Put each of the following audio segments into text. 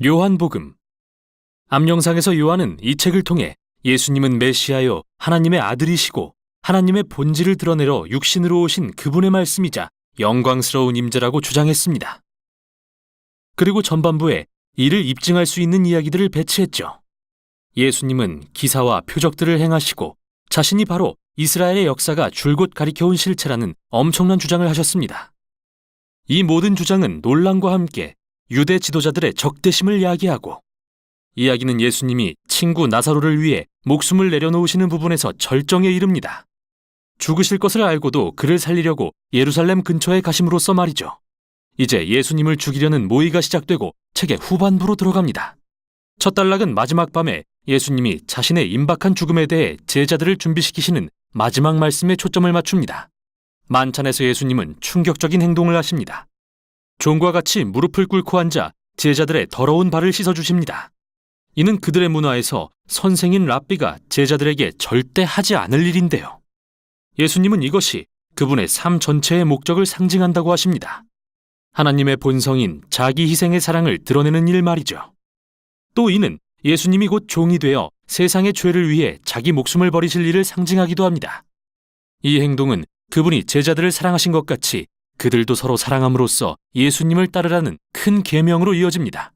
요한복음. 암영상에서 요한은 이 책을 통해 예수님은 메시아여 하나님의 아들이시고 하나님의 본질을 드러내러 육신으로 오신 그분의 말씀이자 영광스러운 임재라고 주장했습니다. 그리고 전반부에 이를 입증할 수 있는 이야기들을 배치했죠. 예수님은 기사와 표적들을 행하시고 자신이 바로 이스라엘의 역사가 줄곧 가리켜온 실체라는 엄청난 주장을 하셨습니다. 이 모든 주장은 논란과 함께 유대 지도자들의 적대심을 야기하고, 이야기는 예수님이 친구 나사로를 위해 목숨을 내려놓으시는 부분에서 절정에 이릅니다. 죽으실 것을 알고도 그를 살리려고 예루살렘 근처에 가심으로써 말이죠. 이제 예수님을 죽이려는 모의가 시작되고 책의 후반부로 들어갑니다. 첫 단락은 마지막 밤에 예수님이 자신의 임박한 죽음에 대해 제자들을 준비시키시는 마지막 말씀에 초점을 맞춥니다. 만찬에서 예수님은 충격적인 행동을 하십니다. 종과 같이 무릎을 꿇고 앉아 제자들의 더러운 발을 씻어주십니다. 이는 그들의 문화에서 선생인 랍비가 제자들에게 절대 하지 않을 일인데요. 예수님은 이것이 그분의 삶 전체의 목적을 상징한다고 하십니다. 하나님의 본성인 자기 희생의 사랑을 드러내는 일 말이죠. 또 이는 예수님이 곧 종이 되어 세상의 죄를 위해 자기 목숨을 버리실 일을 상징하기도 합니다. 이 행동은 그분이 제자들을 사랑하신 것 같이 그들도 서로 사랑함으로써 예수님을 따르라는 큰 계명으로 이어집니다.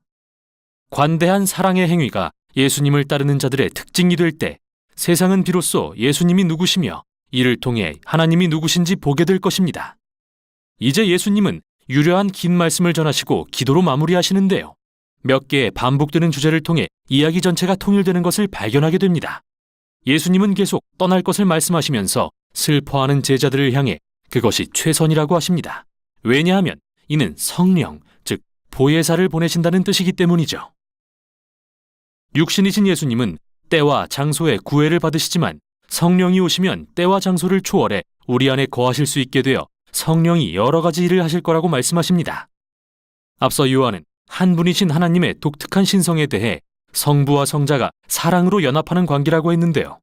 관대한 사랑의 행위가 예수님을 따르는 자들의 특징이 될 때 세상은 비로소 예수님이 누구시며 이를 통해 하나님이 누구신지 보게 될 것입니다. 이제 예수님은 유려한 긴 말씀을 전하시고 기도로 마무리하시는데요. 몇 개의 반복되는 주제를 통해 이야기 전체가 통일되는 것을 발견하게 됩니다. 예수님은 계속 떠날 것을 말씀하시면서 슬퍼하는 제자들을 향해 그것이 최선이라고 하십니다. 왜냐하면 이는 성령, 즉 보혜사를 보내신다는 뜻이기 때문이죠. 육신이신 예수님은 때와 장소에 구애를 받으시지만 성령이 오시면 때와 장소를 초월해 우리 안에 거하실 수 있게 되어 성령이 여러 가지 일을 하실 거라고 말씀하십니다. 앞서 요한은 한 분이신 하나님의 독특한 신성에 대해 성부와 성자가 사랑으로 연합하는 관계라고 했는데요.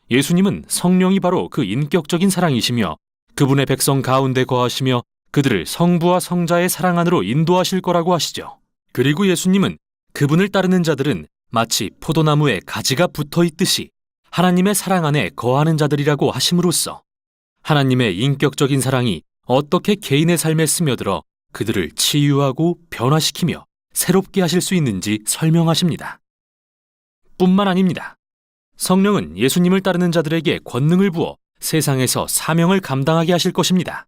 예수님은 성령이 바로 그 인격적인 사랑이시며 그분의 백성 가운데 거하시며 그들을 성부와 성자의 사랑 안으로 인도하실 거라고 하시죠. 그리고 예수님은 그분을 따르는 자들은 마치 포도나무에 가지가 붙어 있듯이 하나님의 사랑 안에 거하는 자들이라고 하심으로써 하나님의 인격적인 사랑이 어떻게 개인의 삶에 스며들어 그들을 치유하고 변화시키며 새롭게 하실 수 있는지 설명하십니다. 뿐만 아닙니다. 성령은 예수님을 따르는 자들에게 권능을 부어 세상에서 사명을 감당하게 하실 것입니다.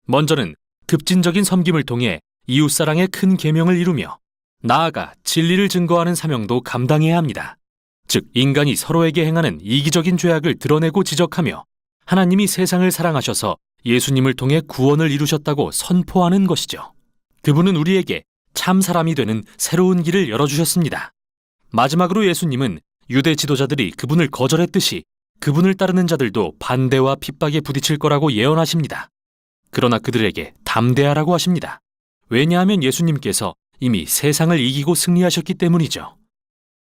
먼저는 급진적인 섬김을 통해 이웃사랑의 큰 계명을 이루며 나아가 진리를 증거하는 사명도 감당해야 합니다. 즉 인간이 서로에게 행하는 이기적인 죄악을 드러내고 지적하며 하나님이 세상을 사랑하셔서 예수님을 통해 구원을 이루셨다고 선포하는 것이죠. 그분은 우리에게 참 사람이 되는 새로운 길을 열어주셨습니다. 마지막으로 예수님은 유대 지도자들이 그분을 거절했듯이 그분을 따르는 자들도 반대와 핍박에 부딪힐 거라고 예언하십니다. 그러나 그들에게 담대하라고 하십니다. 왜냐하면 예수님께서 이미 세상을 이기고 승리하셨기 때문이죠.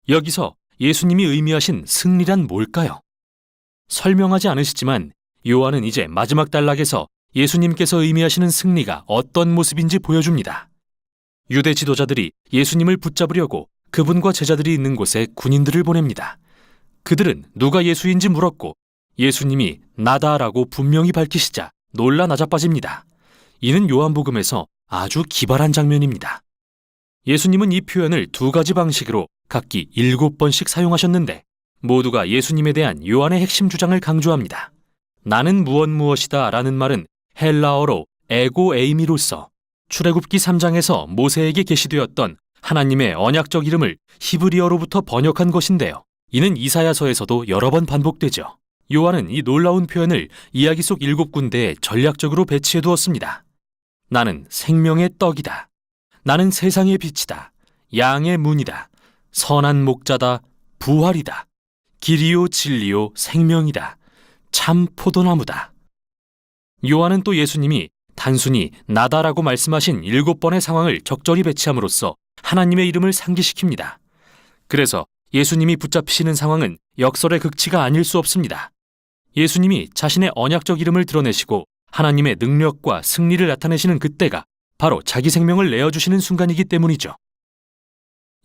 여기서 예수님이 의미하신 승리란 뭘까요? 설명하지 않으시지만 요한은 이제 마지막 단락에서 예수님께서 의미하시는 승리가 어떤 모습인지 보여줍니다. 유대 지도자들이 예수님을 붙잡으려고 그분과 제자들이 있는 곳에 군인들을 보냅니다. 그들은 누가 예수인지 물었고 예수님이 나다라고 분명히 밝히시자 놀라 나자빠집니다. 이는 요한복음에서 아주 기발한 장면입니다. 예수님은 이 표현을 두 가지 방식으로 각기 7번씩 사용하셨는데 모두가 예수님에 대한 요한의 핵심 주장을 강조합니다. 나는 무엇이다 라는 말은 헬라어로 에고 에이미로서 출애굽기 3장에서 모세에게 계시되었던 하나님의 언약적 이름을 히브리어로부터 번역한 것인데요. 이는 이사야서에서도 여러 번 반복되죠. 요한은 이 놀라운 표현을 이야기 속 7군데에 전략적으로 배치해 두었습니다. 나는 생명의 떡이다. 나는 세상의 빛이다. 양의 문이다. 선한 목자다. 부활이다. 길이요 진리요 생명이다. 참 포도나무다. 요한은 또 예수님이 단순히 나다라고 말씀하신 7번의 상황을 적절히 배치함으로써 하나님의 이름을 상기시킵니다. 그래서 예수님이 붙잡히시는 상황은 역설의 극치가 아닐 수 없습니다. 예수님이 자신의 언약적 이름을 드러내시고 하나님의 능력과 승리를 나타내시는 그때가 바로 자기 생명을 내어주시는 순간이기 때문이죠.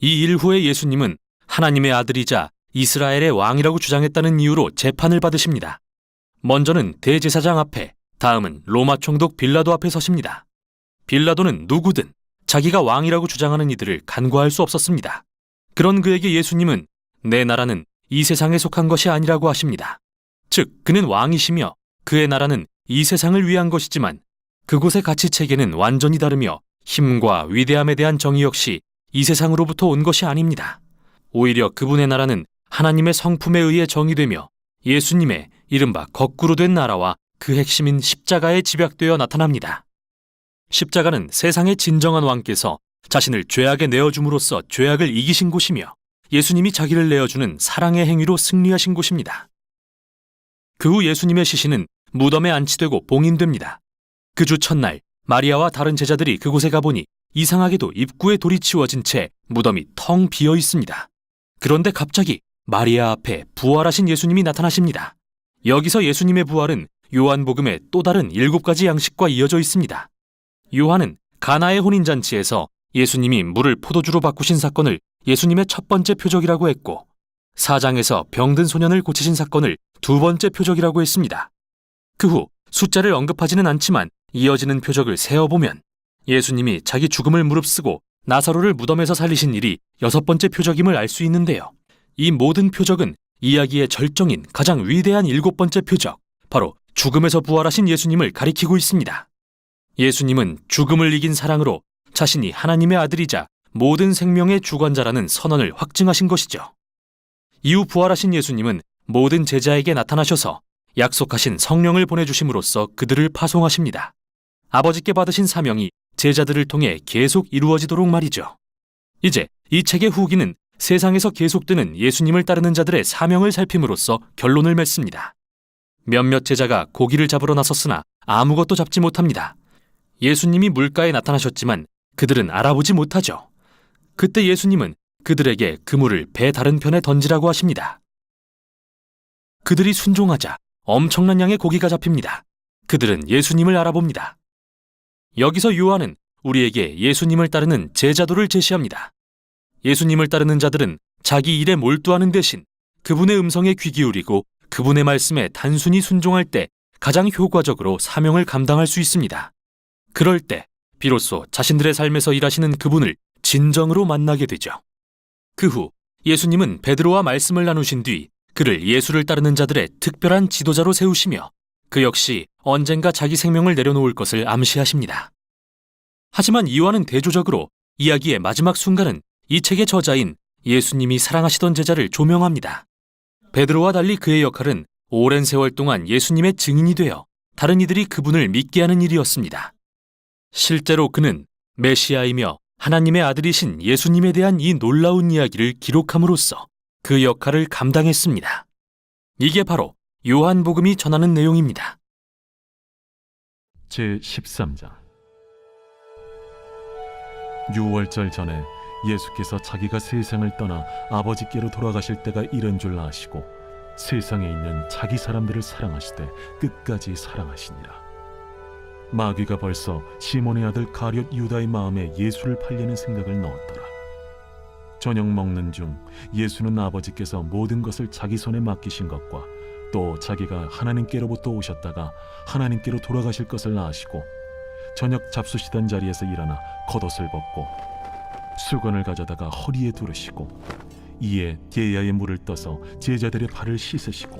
이 일 후에 예수님은 하나님의 아들이자 이스라엘의 왕이라고 주장했다는 이유로 재판을 받으십니다. 먼저는 대제사장 앞에, 다음은 로마 총독 빌라도 앞에 서십니다. 빌라도는 누구든 자기가 왕이라고 주장하는 이들을 간과할 수 없었습니다. 그런 그에게 예수님은 내 나라는 이 세상에 속한 것이 아니라고 하십니다. 즉, 그는 왕이시며 그의 나라는 이 세상을 위한 것이지만 그곳의 가치 체계는 완전히 다르며 힘과 위대함에 대한 정의 역시 이 세상으로부터 온 것이 아닙니다. 오히려 그분의 나라는 하나님의 성품에 의해 정의되며 예수님의 이른바 거꾸로 된 나라와 그 핵심인 십자가에 집약되어 나타납니다. 십자가는 세상의 진정한 왕께서 자신을 죄악에 내어줌으로써 죄악을 이기신 곳이며 예수님이 자기를 내어주는 사랑의 행위로 승리하신 곳입니다. 그 후 예수님의 시신은 무덤에 안치되고 봉인됩니다. 그 주 첫날 마리아와 다른 제자들이 그곳에 가보니 이상하게도 입구에 돌이 치워진 채 무덤이 텅 비어 있습니다. 그런데 갑자기 마리아 앞에 부활하신 예수님이 나타나십니다. 여기서 예수님의 부활은 요한복음의 또 다른 7가지 양식과 이어져 있습니다. 요한은 가나의 혼인잔치에서 예수님이 물을 포도주로 바꾸신 사건을 예수님의 첫 번째 표적이라고 했고, 4장에서 병든 소년을 고치신 사건을 두 번째 표적이라고 했습니다. 그 후 숫자를 언급하지는 않지만 이어지는 표적을 세어보면 예수님이 자기 죽음을 무릅쓰고 나사로를 무덤에서 살리신 일이 6번째 표적임을 알 수 있는데요. 이 모든 표적은 이야기의 절정인 가장 위대한 7번째 표적, 바로 죽음에서 부활하신 예수님을 가리키고 있습니다. 예수님은 죽음을 이긴 사랑으로 자신이 하나님의 아들이자 모든 생명의 주관자라는 선언을 확증하신 것이죠. 이후 부활하신 예수님은 모든 제자에게 나타나셔서 약속하신 성령을 보내주심으로써 그들을 파송하십니다. 아버지께 받으신 사명이 제자들을 통해 계속 이루어지도록 말이죠. 이제 이 책의 후기는 세상에서 계속되는 예수님을 따르는 자들의 사명을 살핌으로써 결론을 맺습니다. 몇몇 제자가 고기를 잡으러 나섰으나 아무것도 잡지 못합니다. 예수님이 물가에 나타나셨지만 그들은 알아보지 못하죠. 그때 예수님은 그들에게 그물을 배 다른 편에 던지라고 하십니다. 그들이 순종하자 엄청난 양의 고기가 잡힙니다. 그들은 예수님을 알아봅니다. 여기서 요한은 우리에게 예수님을 따르는 제자도를 제시합니다. 예수님을 따르는 자들은 자기 일에 몰두하는 대신 그분의 음성에 귀 기울이고 그분의 말씀에 단순히 순종할 때 가장 효과적으로 사명을 감당할 수 있습니다. 그럴 때 비로소 자신들의 삶에서 일하시는 그분을 진정으로 만나게 되죠. 그 후 예수님은 베드로와 말씀을 나누신 뒤 그를 예수를 따르는 자들의 특별한 지도자로 세우시며 그 역시 언젠가 자기 생명을 내려놓을 것을 암시하십니다. 하지만 이와는 대조적으로 이야기의 마지막 순간은 이 책의 저자인 예수님이 사랑하시던 제자를 조명합니다. 베드로와 달리 그의 역할은 오랜 세월 동안 예수님의 증인이 되어 다른 이들이 그분을 믿게 하는 일이었습니다. 실제로 그는 메시아이며 하나님의 아들이신 예수님에 대한 이 놀라운 이야기를 기록함으로써 그 역할을 감당했습니다. 이게 바로 요한복음이 전하는 내용입니다. 제13장. 유월절 전에 예수께서 자기가 세상을 떠나 아버지께로 돌아가실 때가 이른 줄 아시고 세상에 있는 자기 사람들을 사랑하시되 끝까지 사랑하시니라. 마귀가 벌써 시몬의 아들 가룟 유다의 마음에 예수를 팔려는 생각을 넣었더라. 저녁 먹는 중 예수는 아버지께서 모든 것을 자기 손에 맡기신 것과 또 자기가 하나님께로부터 오셨다가 하나님께로 돌아가실 것을 아시고 저녁 잡수시던 자리에서 일어나 겉옷을 벗고 수건을 가져다가 허리에 두르시고 이에 게야의 물을 떠서 제자들의 발을 씻으시고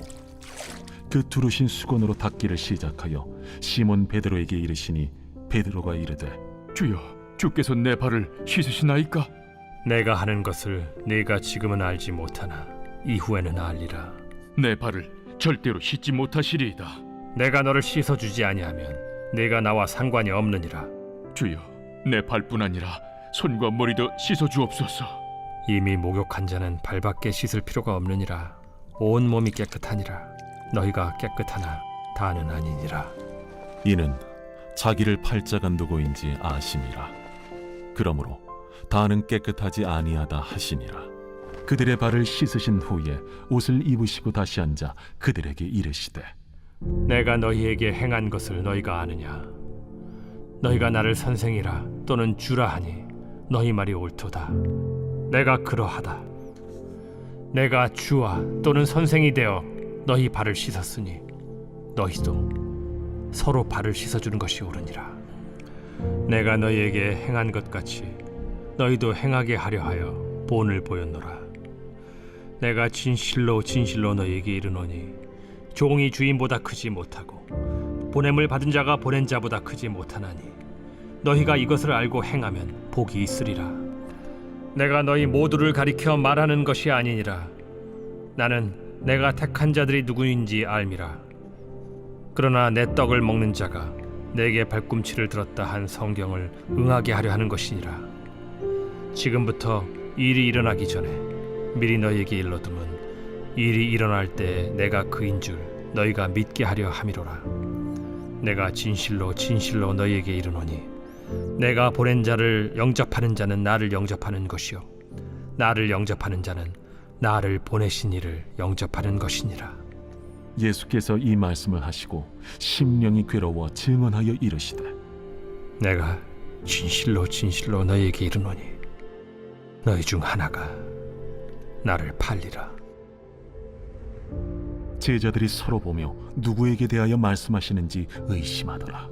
그 두르신 수건으로 닦기를 시작하여 시몬 베드로에게 이르시니 베드로가 이르되 주여, 주께서 내 발을 씻으시나이까? 내가 하는 것을 네가 지금은 알지 못하나 이후에는 알리라. 내 발을 절대로 씻지 못하시리이다. 내가 너를 씻어주지 아니하면 네가 나와 상관이 없느니라. 주여, 내 발뿐 아니라 손과 머리도 씻어주옵소서. 이미 목욕한 자는 발밖에 씻을 필요가 없느니라. 온 몸이 깨끗하니라. 너희가 깨끗하나 다는 아니니라. 이는 자기를 팔자간 누구인지 아심이라. 그러므로 다는 깨끗하지 아니하다 하시니라. 그들의 발을 씻으신 후에 옷을 입으시고 다시 앉아 그들에게 이르시되 내가 너희에게 행한 것을 너희가 아느냐? 너희가 나를 선생이라 또는 주라 하니 너희 말이 옳도다. 내가 그러하다. 내가 주와 또는 선생이 되어 너희 발을 씻었으니 너희도 서로 발을 씻어주는 것이 옳으니라. 내가 너희에게 행한 것 같이 너희도 행하게 하려 하여 본을 보였노라. 내가 진실로 진실로 너희에게 이르노니 종이 주인보다 크지 못하고 보냄을 받은 자가 보낸 자보다 크지 못하나니 너희가 이것을 알고 행하면 복이 있으리라. 내가 너희 모두를 가리켜 말하는 것이 아니니라. 나는 내가 택한 자들이 누구인지 알미라. 그러나 내 떡을 먹는 자가 내게 발꿈치를 들었다 한 성경을 응하게 하려 하는 것이니라. 지금부터 일이 일어나기 전에 미리 너희에게 일러두면 일이 일어날 때 내가 그인 줄 너희가 믿게 하려 함이로라. 내가 진실로 진실로 너희에게 이르노니 내가 보낸 자를 영접하는 자는 나를 영접하는 것이요 나를 영접하는 자는 나를 보내신 이를 영접하는 것이니라. 예수께서 이 말씀을 하시고 심령이 괴로워 증언하여 이르시되 내가 진실로 진실로 너희에게 이르노니 너희 중 하나가 나를 팔리라. 제자들이 서로 보며 누구에게 대하여 말씀하시는지 의심하더라.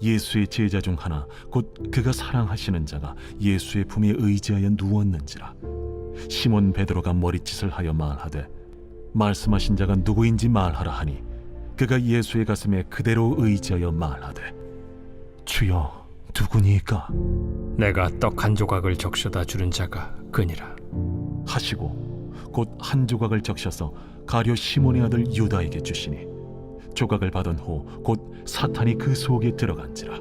예수의 제자 중 하나 곧 그가 사랑하시는 자가 예수의 품에 의지하여 누웠는지라. 시몬 베드로가 머리짓을 하여 말하되 말씀하신 자가 누구인지 말하라 하니 그가 예수의 가슴에 그대로 의지하여 말하되 주여 누구니까 내가 떡 한 조각을 적셔다 주는 자가 그니라 하시고 곧 한 조각을 적셔서 가룟 시몬의 아들 유다에게 주시니 조각을 받은 후 곧 사탄이 그 속에 들어간지라.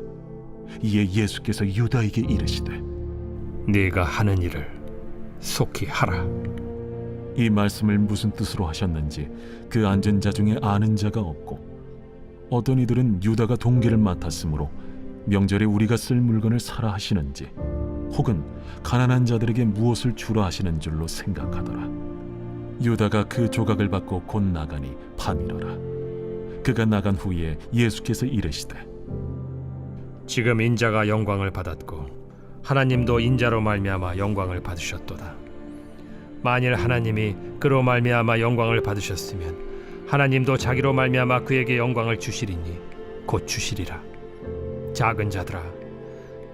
이에 예수께서 유다에게 이르시되 네가 하는 일을 속히 하라. 이 말씀을 무슨 뜻으로 하셨는지 그 앉은 자 중에 아는 자가 없고 어떤 이들은 유다가 동기를 맡았으므로 명절에 우리가 쓸 물건을 사라 하시는지 혹은 가난한 자들에게 무엇을 주라 하시는 줄로 생각하더라. 유다가 그 조각을 받고 곧 나가니 밤이러라. 그가 나간 후에 예수께서 이르시되 지금 인자가 영광을 받았고 하나님도 인자로 말미암아 영광을 받으셨도다. 만일 하나님이 그로 말미암아 영광을 받으셨으면 하나님도 자기로 말미암아 그에게 영광을 주시리니 곧 주시리라. 작은 자들아,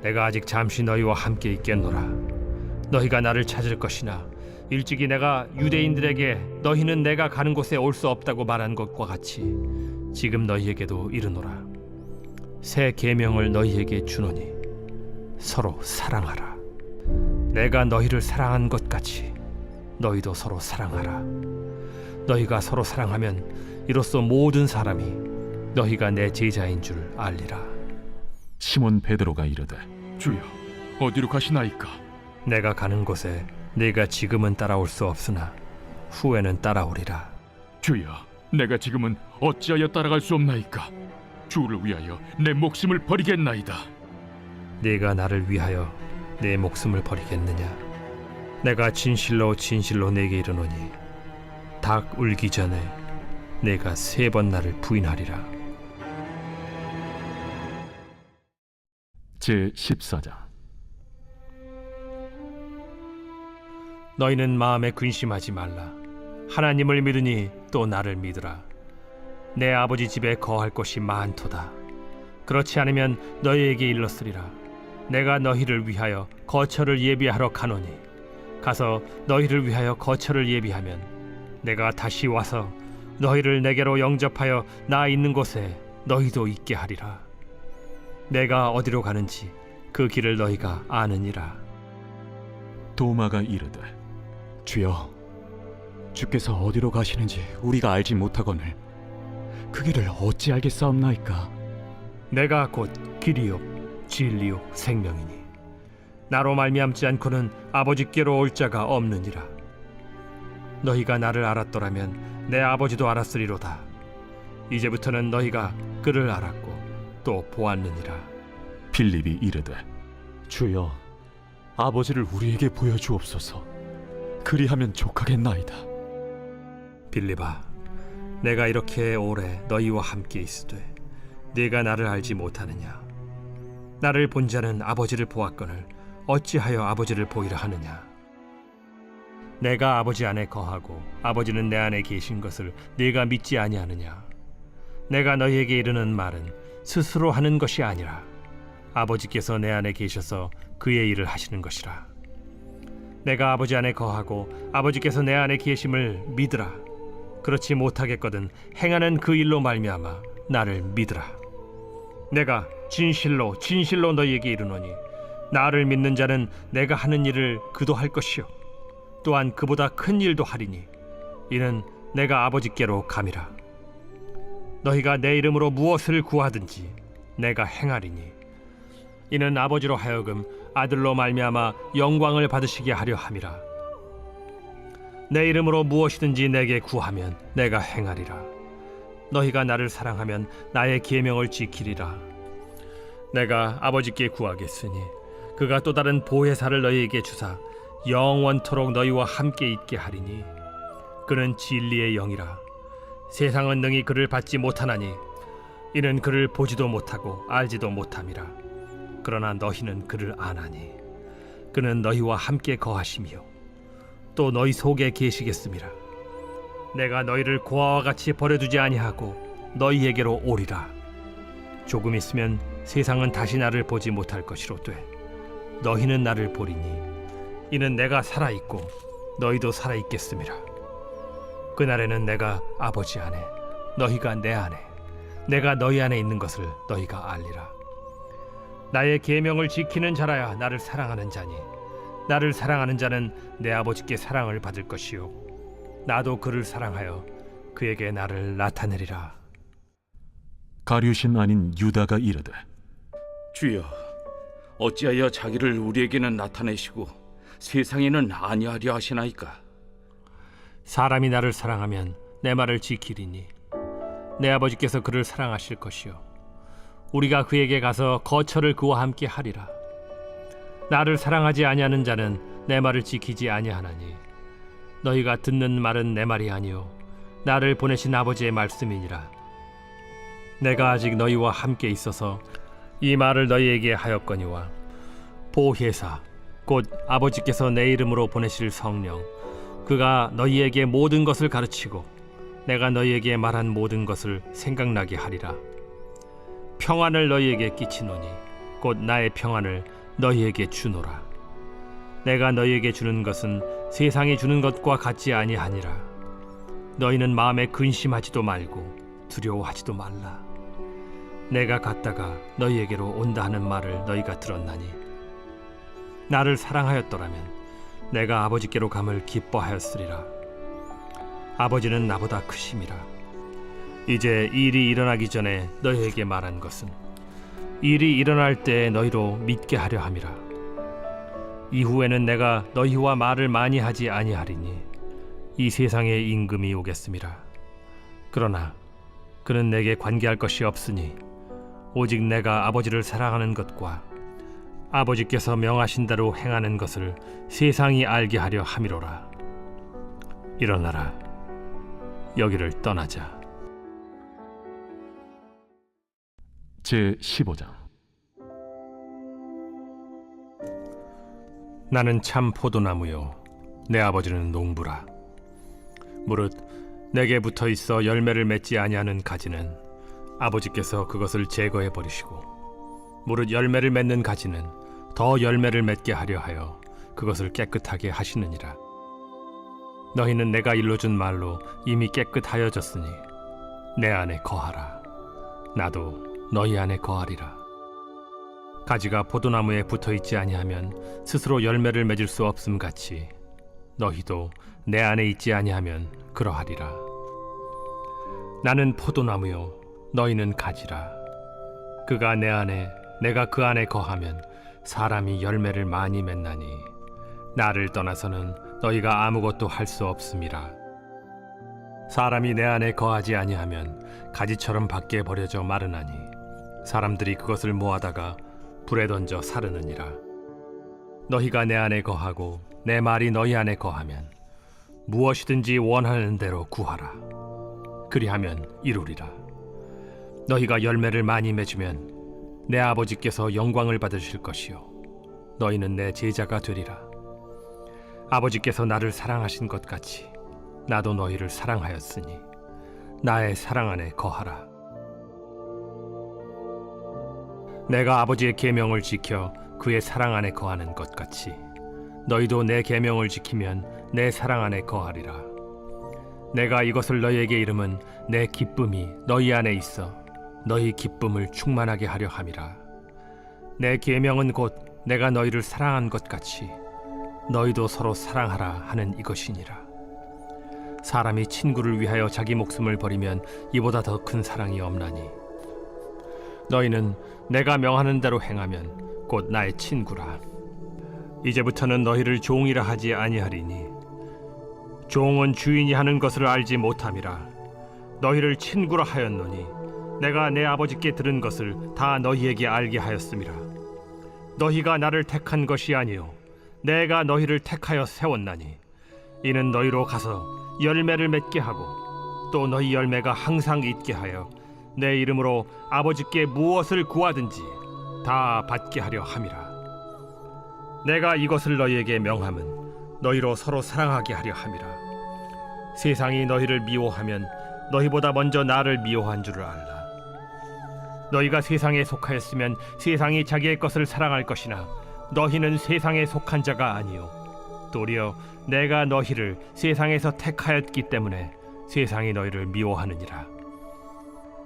내가 아직 잠시 너희와 함께 있겠노라. 너희가 나를 찾을 것이나 일찍이 내가 유대인들에게 너희는 내가 가는 곳에 올 수 없다고 말한 것과 같이 지금 너희에게도 이르노라. 새 계명을 너희에게 주노니 서로 사랑하라. 내가 너희를 사랑한 것 같이 너희도 서로 사랑하라. 너희가 서로 사랑하면 이로써 모든 사람이 너희가 내 제자인 줄 알리라. 시몬 베드로가 이르되 주여, 어디로 가시나이까? 내가 가는 곳에 네가 지금은 따라올 수 없으나 후에는 따라오리라. 주여, 내가 지금은 어찌하여 따라갈 수 없나이까? 주를 위하여 내 목숨을 버리겠나이다. 네가 나를 위하여 내 목숨을 버리겠느냐? 내가 진실로 진실로 내게 이르노니 닭 울기 전에 내가 3번 나를 부인하리라. 제14장 너희는 마음에 근심하지 말라. 하나님을 믿으니 또 나를 믿으라. 내 아버지 집에 거할 곳이 많도다. 그렇지 않으면 너희에게 일렀으리라. 내가 너희를 위하여 거처를 예비하러 가노니 가서 너희를 위하여 거처를 예비하면 내가 다시 와서 너희를 내게로 영접하여 나 있는 곳에 너희도 있게 하리라. 내가 어디로 가는지 그 길을 너희가 아느니라. 도마가 이르되 주여, 주께서 어디로 가시는지 우리가 알지 못하거늘 그 길을 어찌 알겠사옵나이까? 내가 곧 길이요 진리요 생명이니 나로 말미암지 않고는 아버지께로 올 자가 없느니라. 너희가 나를 알았더라면 내 아버지도 알았으리로다. 이제부터는 너희가 그를 알았고 또 보았느니라. 빌립이 이르되 주여, 아버지를 우리에게 보여주옵소서. 그리하면 족하겠나이다. 빌립아, 내가 이렇게 오래 너희와 함께 있으되 네가 나를 알지 못하느냐? 나를 본 자는 아버지를 보았거늘 어찌하여 아버지를 보이라 하느냐? 내가 아버지 안에 거하고 아버지는 내 안에 계신 것을 네가 믿지 아니하느냐? 내가 너희에게 이르는 말은 스스로 하는 것이 아니라 아버지께서 내 안에 계셔서 그의 일을 하시는 것이라. 내가 아버지 안에 거하고 아버지께서 내 안에 계심을 믿으라. 그렇지 못하겠거든 행하는 그 일로 말미암아 나를 믿으라. 내가 진실로 진실로 너희에게 이르노니 나를 믿는 자는 내가 하는 일을 그도 할 것이요 또한 그보다 큰 일도 하리니 이는 내가 아버지께로 감이라. 너희가 내 이름으로 무엇을 구하든지 내가 행하리니 이는 아버지로 하여금 아들로 말미암아 영광을 받으시게 하려 함이라. 내 이름으로 무엇이든지 내게 구하면 내가 행하리라. 너희가 나를 사랑하면 나의 계명을 지키리라. 내가 아버지께 구하겠으니 그가 또 다른 보혜사를 너희에게 주사 영원토록 너희와 함께 있게 하리니 그는 진리의 영이라. 세상은 능히 그를 받지 못하나니 이는 그를 보지도 못하고 알지도 못함이라. 그러나 너희는 그를 아나니 그는 너희와 함께 거하시며 또 너희 속에 계시겠음이라. 내가 너희를 고아와 같이 버려두지 아니하고 너희에게로 오리라. 조금 있으면 세상은 다시 나를 보지 못할 것이로되 너희는 나를 보리니 이는 내가 살아있고 너희도 살아있겠음이라. 그날에는 내가 아버지 안에 너희가 내 안에 내가 너희 안에 있는 것을 너희가 알리라. 나의 계명을 지키는 자라야 나를 사랑하는 자니 나를 사랑하는 자는 내 아버지께 사랑을 받을 것이요 나도 그를 사랑하여 그에게 나를 나타내리라. 가룟신 아닌 유다가 이르되 주여, 어찌하여 자기를 우리에게는 나타내시고 세상에는 아니하려 하시나이까? 사람이 나를 사랑하면 내 말을 지키리니 내 아버지께서 그를 사랑하실 것이요 우리가 그에게 가서 거처를 그와 함께 하리라. 나를 사랑하지 아니하는 자는 내 말을 지키지 아니하나니 너희가 듣는 말은 내 말이 아니요 나를 보내신 아버지의 말씀이니라. 내가 아직 너희와 함께 있어서 이 말을 너희에게 하였거니와 보혜사 곧 아버지께서 내 이름으로 보내실 성령 그가 너희에게 모든 것을 가르치고 내가 너희에게 말한 모든 것을 생각나게 하리라. 평안을 너희에게 끼치노니 곧 나의 평안을 너희에게 주노라. 내가 너희에게 주는 것은 세상이 주는 것과 같지 아니하니라. 너희는 마음에 근심하지도 말고 두려워하지도 말라. 내가 갔다가 너희에게로 온다 하는 말을 너희가 들었나니 나를 사랑하였더라면 내가 아버지께로 감을 기뻐하였으리라. 아버지는 나보다 크심이라. 이제 일이 일어나기 전에 너희에게 말한 것은 일이 일어날 때 너희로 믿게 하려 함이라. 이후에는 내가 너희와 말을 많이 하지 아니하리니 이 세상에 임금이 오겠음이라. 그러나 그는 내게 관계할 것이 없으니 오직 내가 아버지를 사랑하는 것과 아버지께서 명하신 대로 행하는 것을 세상이 알게 하려 함이로라. 일어나라. 여기를 떠나자. 제15장. 나는 참 포도나무요 내 아버지는 농부라. 무릇 내게 붙어 있어 열매를 맺지 아니하는 가지는 아버지께서 그것을 제거해 버리시고 무릇 열매를 맺는 가지는 더 열매를 맺게 하려 하여 그것을 깨끗하게 하시느니라. 너희는 내가 일러준 말로 이미 깨끗하여졌으니 내 안에 거하라. 나도 너희 안에 거하리라. 가지가 포도나무에 붙어 있지 아니하면 스스로 열매를 맺을 수 없음 같이 너희도 내 안에 있지 아니하면 그러하리라. 나는 포도나무요 너희는 가지라. 그가 내 안에 내가 그 안에 거하면 사람이 열매를 많이 맺나니 나를 떠나서는 너희가 아무것도 할 수 없음이라. 사람이 내 안에 거하지 아니하면 가지처럼 밖에 버려져 마르나니 사람들이 그것을 모아다가 불에 던져 사르느니라. 너희가 내 안에 거하고 내 말이 너희 안에 거하면 무엇이든지 원하는 대로 구하라. 그리하면 이루리라. 너희가 열매를 많이 맺으면 내 아버지께서 영광을 받으실 것이요 너희는 내 제자가 되리라. 아버지께서 나를 사랑하신 것 같이 나도 너희를 사랑하였으니 나의 사랑 안에 거하라. 내가 아버지의 계명을 지켜 그의 사랑 안에 거하는 것 같이 너희도 내 계명을 지키면 내 사랑 안에 거하리라. 내가 이것을 너희에게 이름은 내 기쁨이 너희 안에 있어 너희 기쁨을 충만하게 하려 함이라. 내 계명은 곧 내가 너희를 사랑한 것 같이 너희도 서로 사랑하라 하는 이것이니라. 사람이 친구를 위하여 자기 목숨을 버리면 이보다 더 큰 사랑이 없나니 너희는 내가 명하는 대로 행하면 곧 나의 친구라. 이제부터는 너희를 종이라 하지 아니하리니 종은 주인이 하는 것을 알지 못함이라. 너희를 친구라 하였노니 내가 내 아버지께 들은 것을 다 너희에게 알게 하였음이라. 너희가 나를 택한 것이 아니요 내가 너희를 택하여 세웠나니 이는 너희로 가서 열매를 맺게 하고 또 너희 열매가 항상 있게 하여 내 이름으로 아버지께 무엇을 구하든지 다 받게 하려 함이라. 내가 이것을 너희에게 명함은 너희로 서로 사랑하게 하려 함이라. 세상이 너희를 미워하면 너희보다 먼저 나를 미워한 줄을 알라. 너희가 세상에 속하였으면 세상이 자기의 것을 사랑할 것이나 너희는 세상에 속한 자가 아니요 도리어 내가 너희를 세상에서 택하였기 때문에 세상이 너희를 미워하느니라.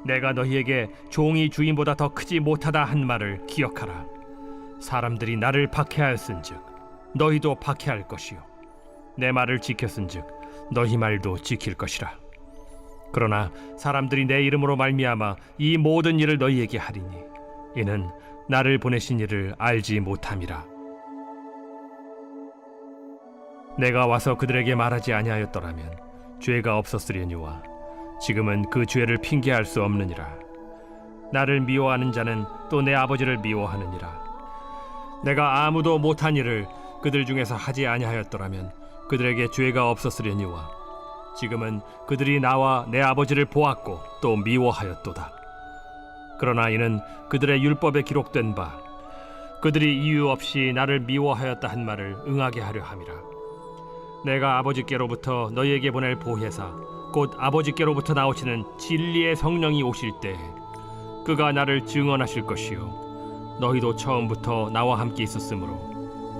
내가 너희에게 종이 주인보다 더 크지 못하다 한 말을 기억하라. 사람들이 나를 박해하였은즉 너희도 박해할 것이요 내 말을 지켰은즉 너희 말도 지킬 것이라. 그러나 사람들이 내 이름으로 말미암아 이 모든 일을 너희에게 하리니 이는 나를 보내신 이를 알지 못함이라. 내가 와서 그들에게 말하지 아니하였더라면 죄가 없었으려니와 지금은 그 죄를 핑계할 수 없느니라. 나를 미워하는 자는 또 내 아버지를 미워하느니라. 내가 아무도 못한 일을 그들 중에서 하지 아니하였더라면 그들에게 죄가 없었으려니와 지금은 그들이 나와 내 아버지를 보았고 또 미워하였도다. 그러나 이는 그들의 율법에 기록된 바 그들이 이유 없이 나를 미워하였다 한 말을 응하게 하려 함이라. 내가 아버지께로부터 너희에게 보낼 보혜사 곧 아버지께로부터 나오시는 진리의 성령이 오실 때 그가 나를 증언하실 것이요 너희도 처음부터 나와 함께 있었으므로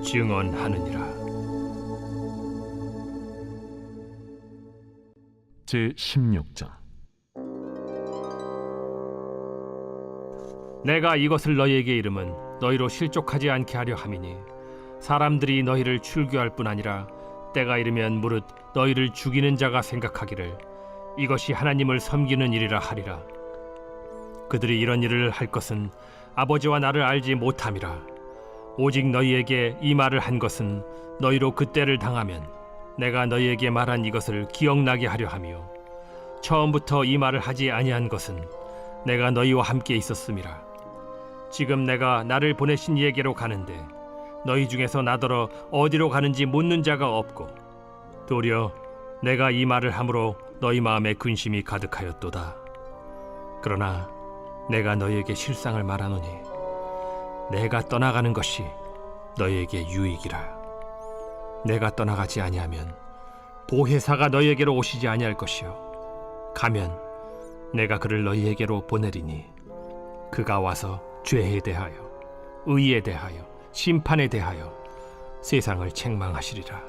증언하느니라. 제16장. 내가 이것을 너희에게 이름은 너희로 실족하지 않게 하려 함이니 사람들이 너희를 출교할 뿐 아니라 때가 이르면 무릇 너희를 죽이는 자가 생각하기를 이것이 하나님을 섬기는 일이라 하리라. 그들이 이런 일을 할 것은 아버지와 나를 알지 못함이라. 오직 너희에게 이 말을 한 것은 너희로 그때를 당하면 내가 너희에게 말한 이것을 기억나게 하려 하며 처음부터 이 말을 하지 아니한 것은 내가 너희와 함께 있었음이라. 지금 내가 나를 보내신 이에게로 가는데 너희 중에서 나더러 어디로 가는지 묻는 자가 없고 도리어 내가 이 말을 함으로 너희 마음에 근심이 가득하였도다. 그러나 내가 너희에게 실상을 말하노니 내가 떠나가는 것이 너희에게 유익이라. 내가 떠나가지 아니하면 보혜사가 너희에게로 오시지 아니할 것이요 가면 내가 그를 너희에게로 보내리니 그가 와서 죄에 대하여 의에 대하여 심판에 대하여 세상을 책망하시리라.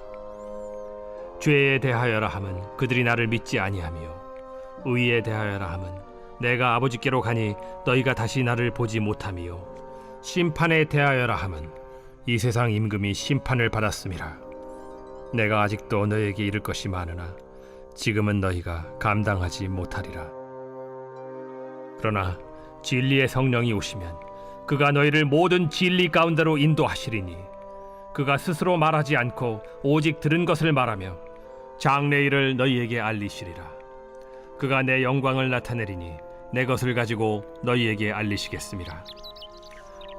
죄에 대하여라 함은 그들이 나를 믿지 아니하며 의에 대하여라 함은 내가 아버지께로 가니 너희가 다시 나를 보지 못하며 심판에 대하여라 함은 이 세상 임금이 심판을 받았음이라. 내가 아직도 너희에게 이를 것이 많으나 지금은 너희가 감당하지 못하리라. 그러나 진리의 성령이 오시면 그가 너희를 모든 진리 가운데로 인도하시리니 그가 스스로 말하지 않고 오직 들은 것을 말하며 장래일을 너희에게 알리시리라. 그가 내 영광을 나타내리니 내 것을 가지고 너희에게 알리시겠음이라.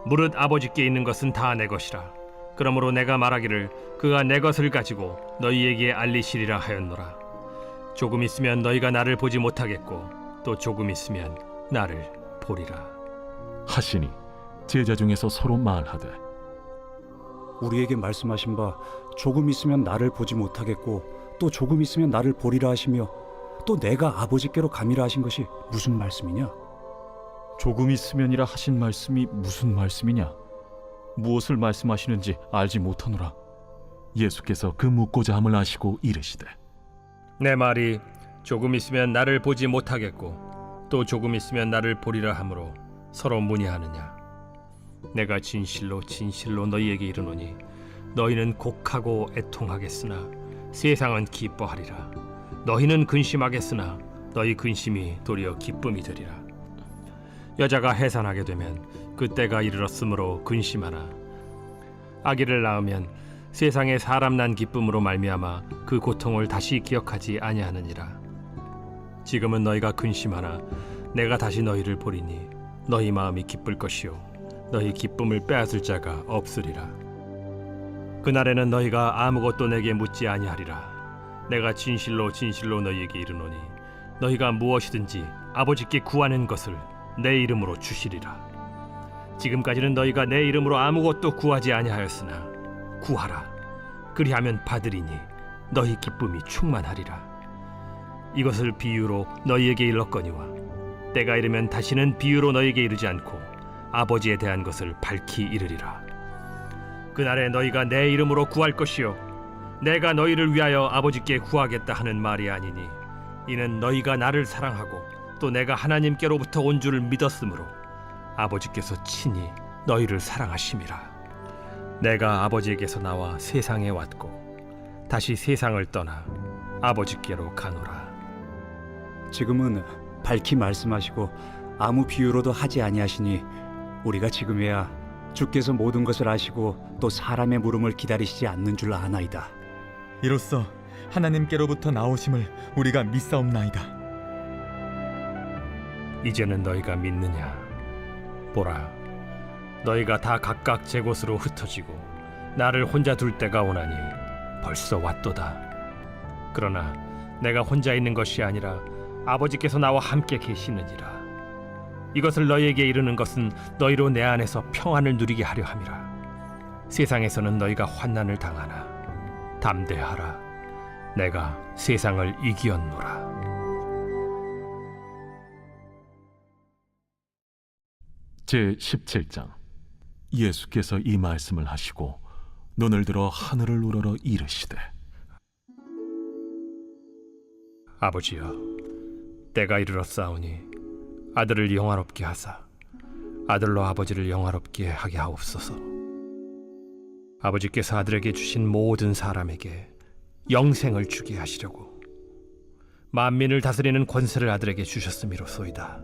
무릇 아버지께 있는 것은 다 내 것이라. 그러므로 내가 말하기를 그가 내 것을 가지고 너희에게 알리시리라 하였노라. 조금 있으면 너희가 나를 보지 못하겠고 또 조금 있으면 나를 보리라 하시니 제자 중에서 서로 말하되 우리에게 말씀하신 바 조금 있으면 나를 보지 못하겠고 또 조금 있으면 나를 보리라 하시며 또 내가 아버지께로 감이라 하신 것이 무슨 말씀이냐? 조금 있으면이라 하신 말씀이 무슨 말씀이냐? 무엇을 말씀하시는지 알지 못하노라. 예수께서 그 묻고자 함을 아시고 이르시되 내 말이 조금 있으면 나를 보지 못하겠고 또 조금 있으면 나를 보리라 하므로 서로 문의하느냐? 내가 진실로 진실로 너희에게 이르노니 너희는 곡하고 애통하겠으나 세상은 기뻐하리라. 너희는 근심하겠으나 너희 근심이 도리어 기쁨이 되리라. 여자가 해산하게 되면 그때가 이르렀으므로 근심하나 아기를 낳으면 세상에 사람 난 기쁨으로 말미암아 그 고통을 다시 기억하지 아니하느니라. 지금은 너희가 근심하나 내가 다시 너희를 보리니 너희 마음이 기쁠 것이요 너희 기쁨을 빼앗을 자가 없으리라. 그날에는 너희가 아무것도 내게 묻지 아니하리라. 내가 진실로 진실로 너희에게 이르노니 너희가 무엇이든지 아버지께 구하는 것을 내 이름으로 주시리라. 지금까지는 너희가 내 이름으로 아무것도 구하지 아니하였으나 구하라. 그리하면 받으리니 너희 기쁨이 충만하리라. 이것을 비유로 너희에게 일렀거니와 때가 이르면 다시는 비유로 너희에게 이르지 않고 아버지에 대한 것을 밝히 이르리라. 그날에 너희가 내 이름으로 구할 것이요 내가 너희를 위하여 아버지께 구하겠다 하는 말이 아니니 이는 너희가 나를 사랑하고 또 내가 하나님께로부터 온 줄을 믿었으므로 아버지께서 친히 너희를 사랑하심이라. 내가 아버지에게서 나와 세상에 왔고 다시 세상을 떠나 아버지께로 가노라. 지금은 밝히 말씀하시고 아무 비유로도 하지 아니하시니 우리가 지금에야 주께서 모든 것을 아시고 또 사람의 물음을 기다리시지 않는 줄 아나이다. 이로써 하나님께로부터 나오심을 우리가 믿사옵나이다. 이제는 너희가 믿느냐? 보라, 너희가 다 각각 제 곳으로 흩어지고 나를 혼자 둘 때가 오나니 벌써 왔도다. 그러나 내가 혼자 있는 것이 아니라 아버지께서 나와 함께 계시느니라. 이것을 너희에게 이르는 것은 너희로 내 안에서 평안을 누리게 하려 함이라. 세상에서는 너희가 환난을 당하나 담대하라. 내가 세상을 이기었노라. 제17장 예수께서 이 말씀을 하시고 눈을 들어 하늘을 우러러 이르시되 아버지여, 때가 이르렀사오니 아들을 영화롭게 하사 아들로 아버지를 영화롭게 하게 하옵소서. 아버지께서 아들에게 주신 모든 사람에게 영생을 주게 하시려고 만민을 다스리는 권세를 아들에게 주셨음이로소이다.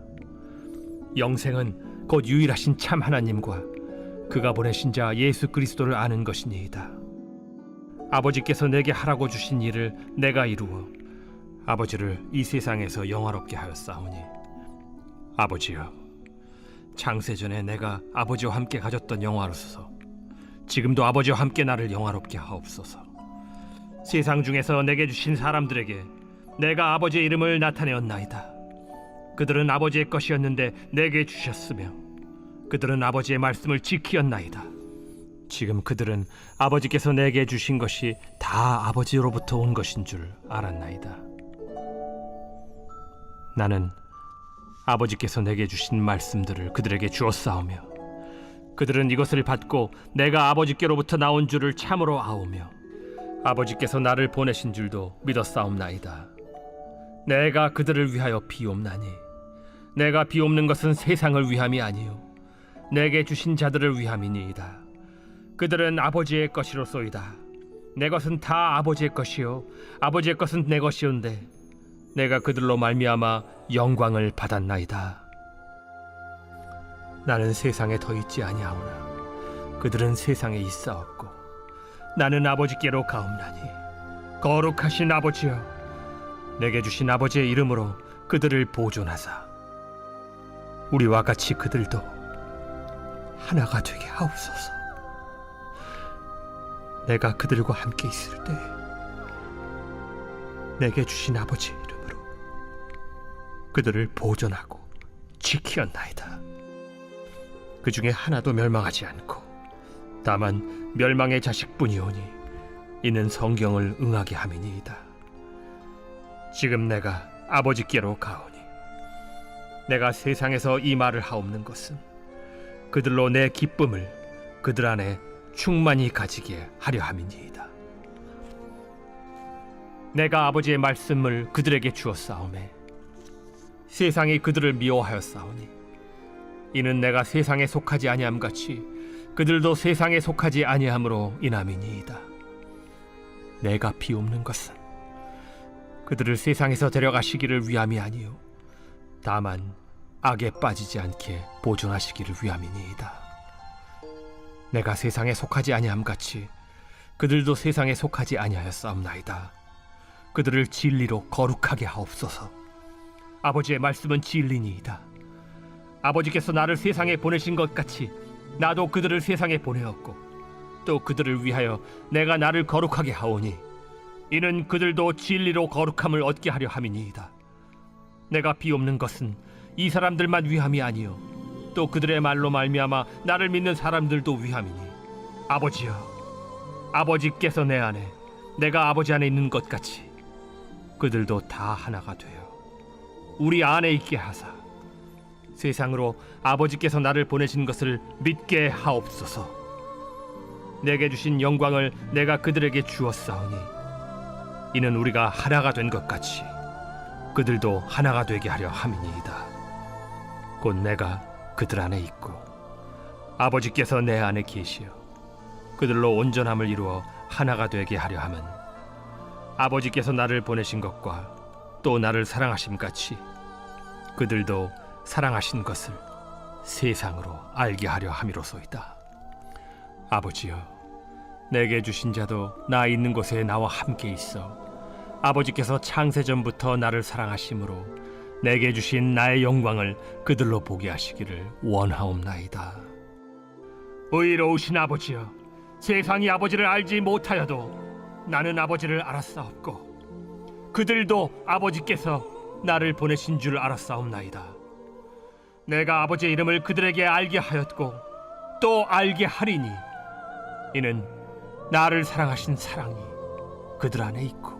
영생은 곧 유일하신 참 하나님과 그가 보내신 자 예수 그리스도를 아는 것이니이다. 아버지께서 내게 하라고 주신 일을 내가 이루어 아버지를 이 세상에서 영화롭게 하였사오니 아버지여, 창세전에 내가 아버지와 함께 가졌던 영화로서 지금도 아버지와 함께 나를 영화롭게 하옵소서. 세상 중에서 내게 주신 사람들에게 내가 아버지의 이름을 나타내었나이다. 그들은 아버지의 것이었는데 내게 주셨으며 그들은 아버지의 말씀을 지키었나이다. 지금 그들은 아버지께서 내게 주신 것이 다 아버지로부터 온 것인 줄 알았나이다. 나는 아버지께서 내게 주신 말씀들을 그들에게 주었사오며 그들은 이것을 받고 내가 아버지께로부터 나온 줄을 참으로 아오며 아버지께서 나를 보내신 줄도 믿었사옵나이다. 내가 그들을 위하여 비옵나니 내가 비옵는 것은 세상을 위함이 아니요 내게 주신 자들을 위함이니이다. 그들은 아버지의 것이로소이다. 내 것은 다 아버지의 것이요 아버지의 것은 내 것이온데 내가 그들로 말미암아 영광을 받았나이다. 나는 세상에 더 있지 아니하오나 그들은 세상에 있사옵고 나는 아버지께로 가옵나니 거룩하신 아버지여, 내게 주신 아버지의 이름으로 그들을 보존하사 우리와 같이 그들도 하나가 되게 하옵소서. 내가 그들과 함께 있을 때 내게 주신 아버지의 이름으로 그들을 보존하고 지키었나이다. 그 중에 하나도 멸망하지 않고 다만 멸망의 자식뿐이오니 이는 성경을 응하게 함이니이다. 지금 내가 아버지께로 가오니 내가 세상에서 이 말을 하옵는 것은 그들로 내 기쁨을 그들 안에 충만히 가지게 하려 함이니이다. 내가 아버지의 말씀을 그들에게 주었사오매 세상이 그들을 미워하였사오니 이는 내가 세상에 속하지 아니함 같이 그들도 세상에 속하지 아니함으로 인함이니이다. 내가 비옵는 것은 그들을 세상에서 데려가시기를 위함이 아니요 다만 악에 빠지지 않게 보존하시기를 위함이니이다. 내가 세상에 속하지 아니함 같이 그들도 세상에 속하지 아니하였사옵나이다. 그들을 진리로 거룩하게 하옵소서. 아버지의 말씀은 진리니이다. 아버지께서 나를 세상에 보내신 것 같이 나도 그들을 세상에 보내었고 또 그들을 위하여 내가 나를 거룩하게 하오니 이는 그들도 진리로 거룩함을 얻게 하려 함이니이다. 내가 비옵는 것은 이 사람들만 위함이 아니요 또 그들의 말로 말미암아 나를 믿는 사람들도 위함이니 아버지여, 아버지께서 내 안에 내가 아버지 안에 있는 것 같이 그들도 다 하나가 되어 우리 안에 있게 하사 세상으로 아버지께서 나를 보내신 것을 믿게 하옵소서. 내게 주신 영광을 내가 그들에게 주었사오니 이는 우리가 하나가 된 것 같이 그들도 하나가 되게 하려 함이니이다. 곧 내가 그들 안에 있고 아버지께서 내 안에 계시어 그들로 온전함을 이루어 하나가 되게 하려 함은 아버지께서 나를 보내신 것과 또 나를 사랑하심 같이 그들도 사랑하신 것을 세상으로 알게 하려 함이로소이다. 아버지여, 내게 주신 자도 나 있는 곳에 나와 함께 있어 아버지께서 창세전부터 나를 사랑하심으로 내게 주신 나의 영광을 그들로 보게 하시기를 원하옵나이다. 의로우신 아버지여, 세상이 아버지를 알지 못하여도 나는 아버지를 알았사옵고 그들도 아버지께서 나를 보내신 줄 알았사옵나이다. 내가 아버지의 이름을 그들에게 알게 하였고 또 알게 하리니 이는 나를 사랑하신 사랑이 그들 안에 있고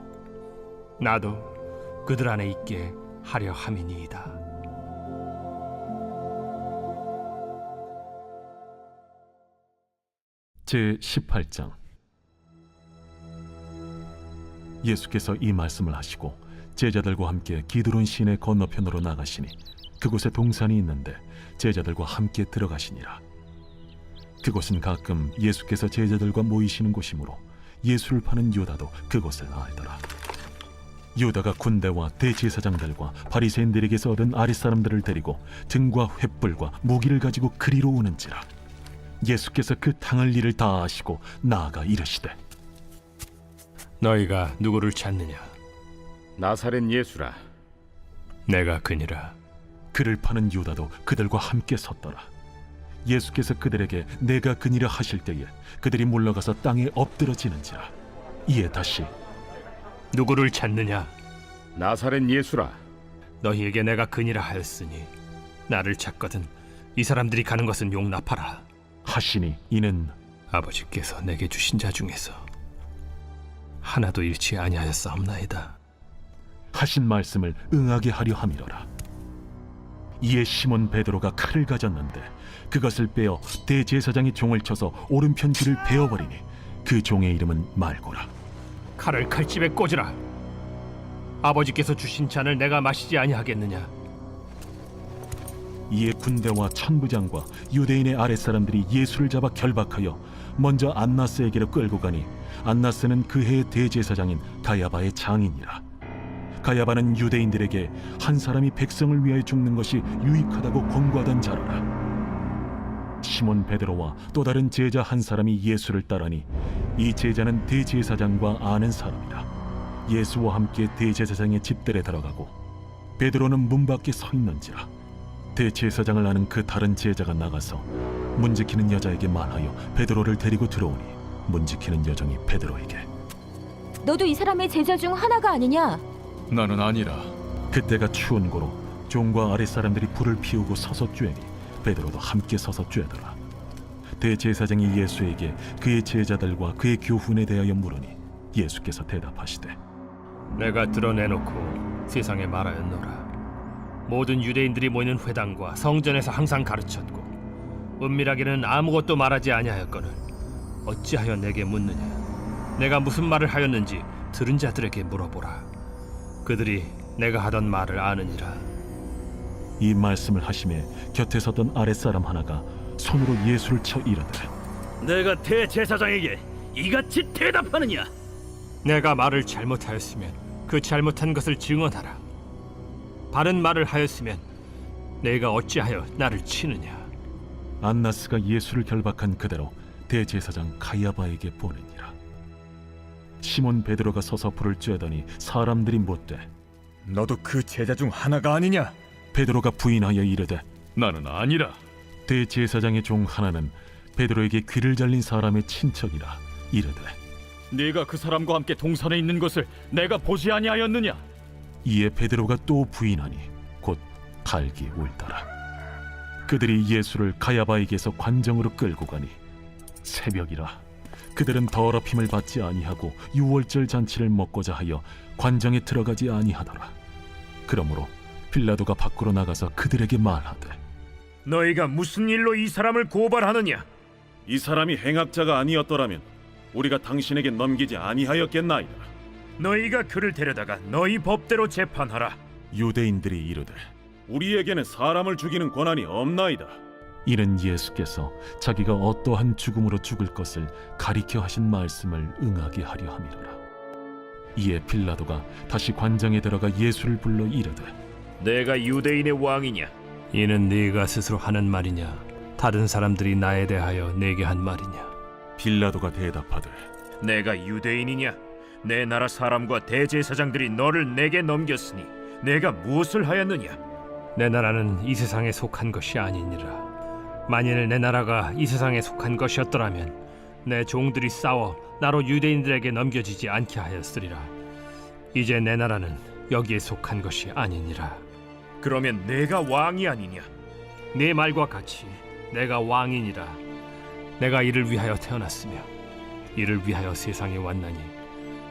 나도 그들 안에 있게 하려 함이니이다. 제18장. 예수께서 이 말씀을 하시고 제자들과 함께 기드론 시내 건너편으로 나가시니 그곳에 동산이 있는데 제자들과 함께 들어가시니라. 그곳은 가끔 예수께서 제자들과 모이시는 곳이므로 예수를 파는 유다도 그곳을 알더라. 유다가 군대와 대제사장들과 바리새인들에게서 얻은 아랫사람들을 데리고 등과 횃불과 무기를 가지고 그리로 오는지라. 예수께서 그 당할 일을 다 아시고 나아가 이르시되 너희가 누구를 찾느냐? 나사렛 예수라. 내가 그니라. 그를 파는 유다도 그들과 함께 섰더라. 예수께서 그들에게 내가 그니라 하실 때에 그들이 물러가서 땅에 엎드러지는지라. 이에 다시 누구를 찾느냐? 나사렛 예수라. 너희에게 내가 그니라 하였으니 나를 찾거든 이 사람들이 가는 것은 용납하라. 하시니 이는 아버지께서 내게 주신 자 중에서 하나도 잃지 아니하였사옵나이다. 하신 말씀을 응하게 하려 함이로라. 이에 시몬 베드로가 칼을 가졌는데 그것을 빼어 대제사장이 종을 쳐서 오른편 귀를 베어버리니 그 종의 이름은 말고라. 칼을 칼집에 꽂으라. 아버지께서 주신 잔을 내가 마시지 아니하겠느냐? 이에 군대와 천부장과 유대인의 아랫사람들이 예수를 잡아 결박하여 먼저 안나스에게로 끌고 가니 안나스는 그 해의 대제사장인 가야바의 장인이라. 가야바는 유대인들에게 한 사람이 백성을 위하여 죽는 것이 유익하다고 권고하던 자로라. 시몬 베드로와 또 다른 제자 한 사람이 예수를 따르니 이 제자는 대제사장과 아는 사람이라. 예수와 함께 대제사장의 집들에 들어가고 베드로는 문 밖에 서 있는지라. 대제사장을 아는 그 다른 제자가 나가서 문 지키는 여자에게 말하여 베드로를 데리고 들어오니 문 지키는 여종이 베드로에게 너도 이 사람의 제자 중 하나가 아니냐? 나는 아니라. 그때가 추운 고로 종과 아랫사람들이 불을 피우고 서서 쬐니 베드로도 함께 서서 쬐더라. 대제사장이 예수에게 그의 제자들과 그의 교훈에 대하여 물으니 예수께서 대답하시되 내가 드러내놓고 세상에 말하였노라. 모든 유대인들이 모이는 회당과 성전에서 항상 가르쳤고 은밀하게는 아무것도 말하지 아니하였거늘 어찌하여 내게 묻느냐? 내가 무슨 말을 하였는지 들은 자들에게 물어보라. 그들이 내가 하던 말을 아느니라. 이 말씀을 하심에 곁에 섰던 아랫사람 하나가 손으로 예수를 쳐 이르되 내가 대제사장에게 이같이 대답하느냐? 내가 말을 잘못하였으면 그 잘못한 것을 증언하라. 바른 말을 하였으면 내가 어찌하여 나를 치느냐? 안나스가 예수를 결박한 그대로 대제사장 가야바에게 보내니라. 시몬 베드로가 서서 불을 쬐더니 사람들이 묻되 너도 그 제자 중 하나가 아니냐? 베드로가 부인하여 이르되 나는 아니라. 대제사장의 종 하나는 베드로에게 귀를 잘린 사람의 친척이라 이르되 네가 그 사람과 함께 동산에 있는 것을 내가 보지 아니하였느냐? 이에 베드로가 또 부인하니 곧 달기 울더라. 그들이 예수를 가야바에게서 관정으로 끌고 가니 새벽이라. 그들은 더럽힘을 받지 아니하고 유월절 잔치를 먹고자 하여 관정에 들어가지 아니하더라. 그러므로 빌라도가 밖으로 나가서 그들에게 말하되 너희가 무슨 일로 이 사람을 고발하느냐? 이 사람이 행악자가 아니었더라면 우리가 당신에게 넘기지 아니하였겠나이다. 너희가 그를 데려다가 너희 법대로 재판하라. 유대인들이 이르되 우리에게는 사람을 죽이는 권한이 없나이다. 이는 예수께서 자기가 어떠한 죽음으로 죽을 것을 가리켜 하신 말씀을 응하게 하려 함이로라. 이에 빌라도가 다시 관장에 들어가 예수를 불러 이르되 내가 유대인의 왕이냐? 이는 네가 스스로 하는 말이냐? 다른 사람들이 나에 대하여 내게 한 말이냐? 빌라도가 대답하되 내가 유대인이냐? 내 나라 사람과 대제사장들이 너를 내게 넘겼으니 내가 무엇을 하였느냐? 내 나라는 이 세상에 속한 것이 아니니라. 만일 내 나라가 이 세상에 속한 것이었더라면 내 종들이 싸워 나로 유대인들에게 넘겨지지 않게 하였으리라. 이제 내 나라는 여기에 속한 것이 아니니라. 그러면 내가 왕이 아니냐? 네 말과 같이 내가 왕이니라. 내가 이를 위하여 태어났으며 이를 위하여 세상에 왔나니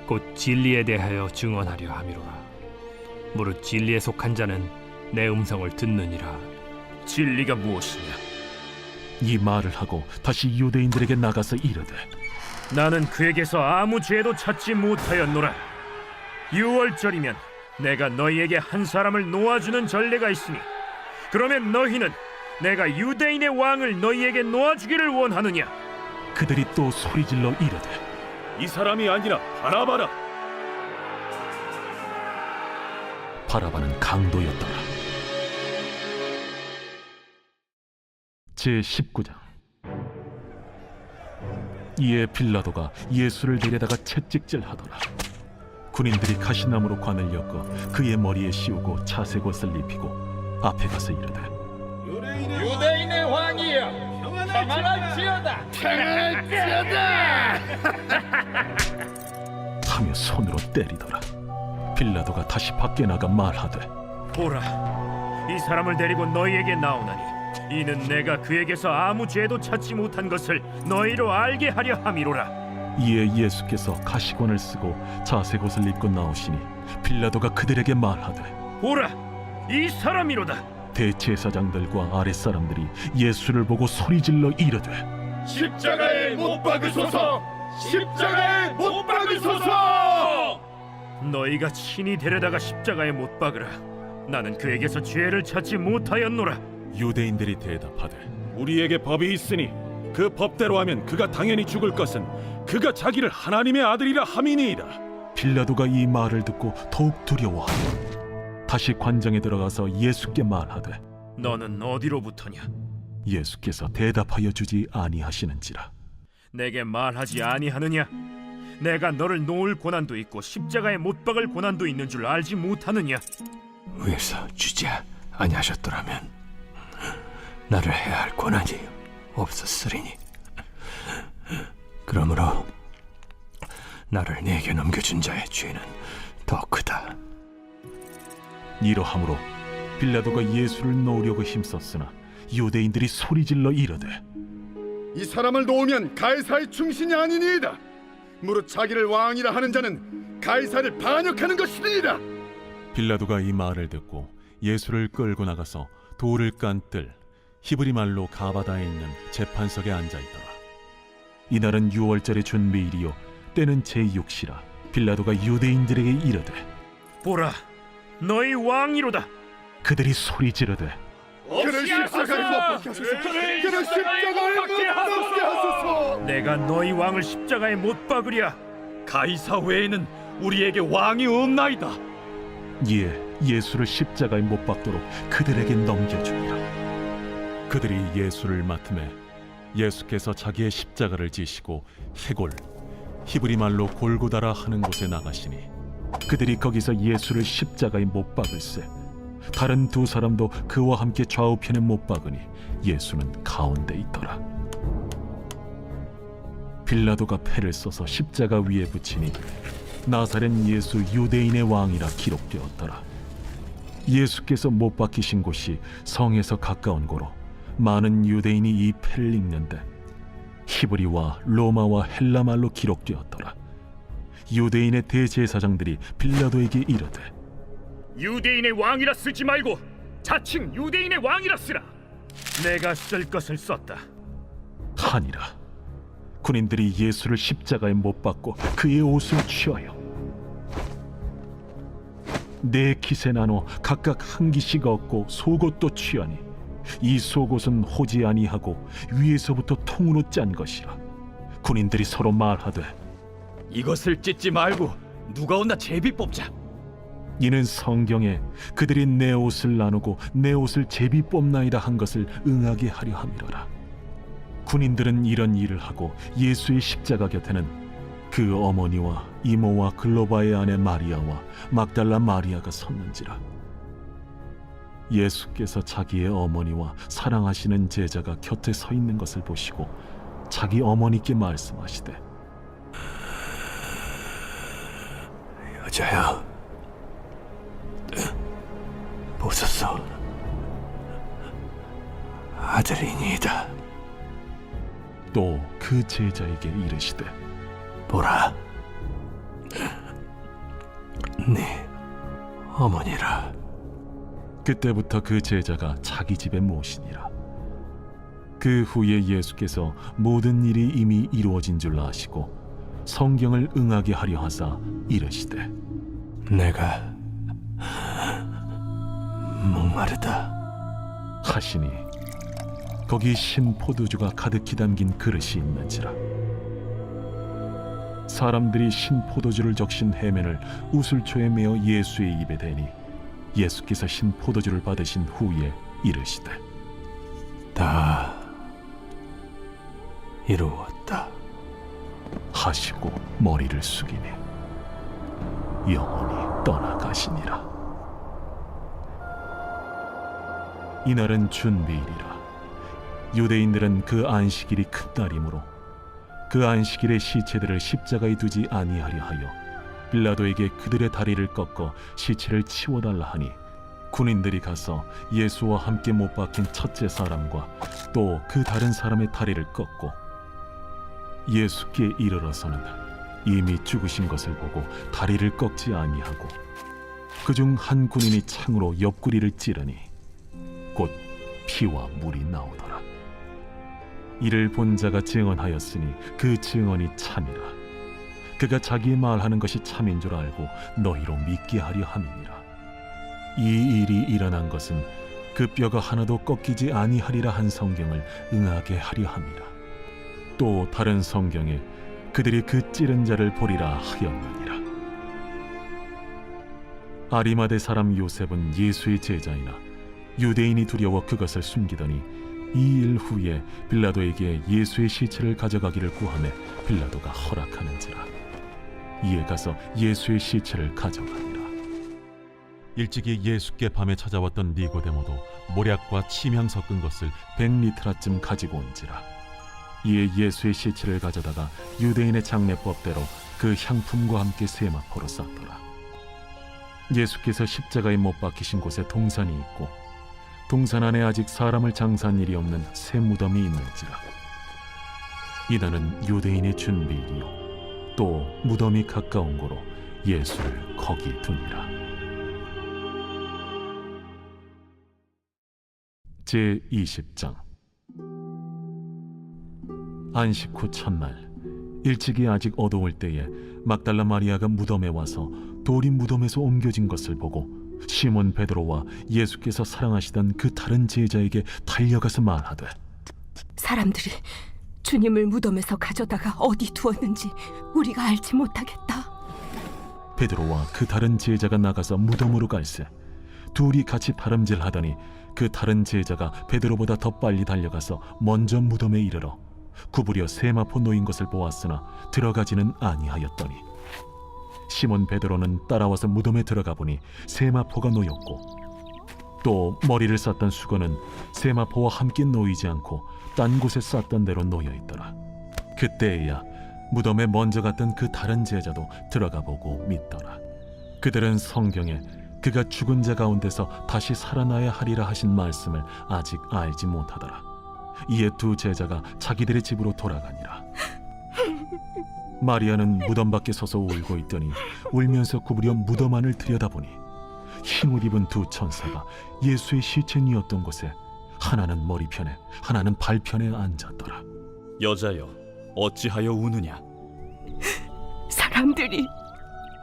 곧 진리에 대하여 증언하려 함이로라. 무릇 진리에 속한 자는 내 음성을 듣느니라. 진리가 무엇이냐? 이 말을 하고 다시 유대인들에게 나가서 이르되 나는 그에게서 아무 죄도 찾지 못하였노라. 유월절이면 내가 너희에게 한 사람을 놓아주는 전례가 있으니 그러면 너희는 내가 유대인의 왕을 너희에게 놓아주기를 원하느냐? 그들이 또 소리질러 이르되 이 사람이 아니라 바라바라. 바라바는 강도였더라. 제19장. 이에 빌라도가 예수를 데려다가 채찍질하더라. 군인들이 가시나무로 관을 엮어 그의 머리에 씌우고 차색옷을 입히고 앞에 가서 이르되 유대인의 왕이여, 평안할지어다. 하며 손으로 때리더라. 빌라도가 다시 밖에 나가 말하되 보라, 이 사람을 데리고 너희에게 나오나니 이는 내가 그에게서 아무 죄도 찾지 못한 것을 너희로 알게 하려 함이로라. 이에 예수께서 가시관을 쓰고 자색옷을 입고 나오시니 빌라도가 그들에게 말하되 보라, 이 사람이로다. 대제사장들과 아랫사람들이 예수를 보고 소리질러 이르되 십자가에 못 박으소서! 십자가에 못 박으소서! 너희가 친히 데려다가 십자가에 못 박으라. 나는 그에게서 죄를 찾지 못하였노라. 유대인들이 대답하되 우리에게 법이 있으니 그 법대로 하면 그가 당연히 죽을 것은 그가 자기를 하나님의 아들이라 함이니이다. 빌라도가 이 말을 듣고 더욱 두려워하고 다시 관정에 들어가서 예수께 말하되 너는 어디로부터냐? 예수께서 대답하여 주지 아니하시는지라. 내게 말하지 아니하느냐? 내가 너를 놓을 고난도 있고 십자가에 못 박을 고난도 있는 줄 알지 못하느냐? 위에서 주지 아니하셨더라면 나를 해야 할 고난이 없었으리니 그러므로 나를 네게 넘겨준 자의 죄는 더 크다. 이러함으로 빌라도가 예수를 놓으려고 힘썼으나 유대인들이 소리질러 이르되 이 사람을 놓으면 가이사의 충신이 아니니이다. 무릇 자기를 왕이라 하는 자는 가이사를 반역하는 것이니이다. 빌라도가 이 말을 듣고 예수를 끌고 나가서 돌을 깐 뜰 히브리 말로 가바다에 있는 재판석에 앉아 있더라. 이날은 유월절의 준비일이요 때는 제6시라. 빌라도가 유대인들에게 이르되 보라, 너희 왕이로다. 그들이 소리 지르되 그를 십자가에 못 박히소서. 그를 십자가에 못 박게 하소서. 내가 너희 왕을 십자가에 못 박으랴. 가이사 외에는 우리에게 왕이 없나이다. 이에 예수를 십자가에 못 박도록 그들에게 넘겨주니라. 그들이 예수를 맡음에 예수께서 자기의 십자가를 지시고 해골 히브리 말로 골고다라 하는 곳에 나가시니 그들이 거기서 예수를 십자가에 못 박을세. 다른 두 사람도 그와 함께 좌우편에 못 박으니 예수는 가운데 있더라. 빌라도가 패를 써서 십자가 위에 붙이니 나사렛 예수 유대인의 왕이라 기록되었더라. 예수께서 못 박히신 곳이 성에서 가까운 고로 많은 유대인이 이 패를 읽는데 히브리와 로마와 헬라 말로 기록되었더라. 유대인의 대제사장들이 빌라도에게 이르되 유대인의 왕이라 쓰지 말고 자칭 유대인의 왕이라 쓰라. 내가 쓸 것을 썼다. 하니라. 군인들이 예수를 십자가에 못 박고 그의 옷을 취하여 네 깃에 나눠 각각 한 깃씩 얻고 속옷도 취하니 이 속옷은 호지 아니하고 위에서부터 통으로 짠 것이라. 군인들이 서로 말하되 이것을 찢지 말고 누가 온나 제비 뽑자. 이는 성경에 그들이 내 옷을 나누고 내 옷을 제비 뽑나이다 한 것을 응하게 하려 함이로라. 군인들은 이런 일을 하고 예수의 십자가 곁에는 그 어머니와 이모와 글로바의 아내 마리아와 막달라 마리아가 섰는지라. 예수께서 자기의 어머니와 사랑하시는 제자가 곁에 서 있는 것을 보시고 자기 어머니께 말씀하시되 여자야, 보소서, 아들이니이다. 또 그 제자에게 이르시되 보라, 네 어머니라. 그때부터 그 제자가 자기 집에 모시니라. 그 후에 예수께서 모든 일이 이미 이루어진 줄 아시고 성경을 응하게 하려 하사 이르시되 내가 목마르다 하시니 거기 신 포도주가 가득히 담긴 그릇이 있는지라. 사람들이 신 포도주를 적신 해면을 우슬초에 메어 예수의 입에 대니 예수께서 신 포도주를 받으신 후에 이르시되 다 이루었다 하시고 머리를 숙이니 영원히 떠나가시니라. 이날은 준비일이라. 유대인들은 그 안식일이 큰 날이므로 그 안식일의 시체들을 십자가에 두지 아니하려 하여 빌라도에게 그들의 다리를 꺾어 시체를 치워달라 하니 군인들이 가서 예수와 함께 못 박힌 첫째 사람과 또 그 다른 사람의 다리를 꺾고 예수께 이르러서는 이미 죽으신 것을 보고 다리를 꺾지 아니하고 그중 한 군인이 창으로 옆구리를 찌르니 곧 피와 물이 나오더라. 이를 본 자가 증언하였으니 그 증언이 참이라. 그가 자기의 말하는 것이 참인 줄 알고 너희로 믿게 하려 함이니라. 이 일이 일어난 것은 그 뼈가 하나도 꺾이지 아니하리라 한 성경을 응하게 하려 함이라. 또 다른 성경에 그들이 그 찌른 자를 보리라 하였느니라. 아리마대 사람 요셉은 예수의 제자이나 유대인이 두려워 그것을 숨기더니 이 일 후에 빌라도에게 예수의 시체를 가져가기를 구하매 빌라도가 허락하는지라. 이에 가서 예수의 시체를 가져가니라. 일찍이 예수께 밤에 찾아왔던 니고데모도 모략과 침향 섞은 것을 100리트라쯤 가지고 온지라. 이에 예수의 시체를 가져다가 유대인의 장례법대로 그 향품과 함께 세마포로 쌌더라. 예수께서 십자가에 못 박히신 곳에 동산이 있고 동산 안에 아직 사람을 장사한 일이 없는 새 무덤이 있는지라. 이날은 유대인의 준비일이요 또 무덤이 가까운 고로 예수를 거기 두니라. 제20장. 안식 후 첫날 일찍이 아직 어두울 때에 막달라 마리아가 무덤에 와서 돌이 무덤에서 옮겨진 것을 보고 시몬 베드로와 예수께서 사랑하시던 그 다른 제자에게 달려가서 말하되, 사람들이 주님을 무덤에서 가져다가 어디 두었는지 우리가 알지 못하겠다. 베드로와 그 다른 제자가 나가서 무덤으로 갈새 둘이 같이 다름질하더니 그 다른 제자가 베드로보다 더 빨리 달려가서 먼저 무덤에 이르러 구부려 세마포 놓인 것을 보았으나 들어가지는 아니하였더니 시몬 베드로는 따라와서 무덤에 들어가 보니 세마포가 놓였고 또 머리를 쌌던 수건은 세마포와 함께 놓이지 않고 딴 곳에 쌌던 대로 놓여 있더라. 그때에야 무덤에 먼저 갔던 그 다른 제자도 들어가 보고 믿더라. 그들은 성경에 그가 죽은 자 가운데서 다시 살아나야 하리라 하신 말씀을 아직 알지 못하더라. 이에 두 제자가 자기들의 집으로 돌아가니라. 마리아는 무덤 밖에 서서 울고 있더니 울면서 구부려 무덤 안을 들여다보니 흰옷 입은 두 천사가 예수의 시체니었던 곳에 하나는 머리편에 하나는 발편에 앉았더라. 여자여, 어찌하여 우느냐? 사람들이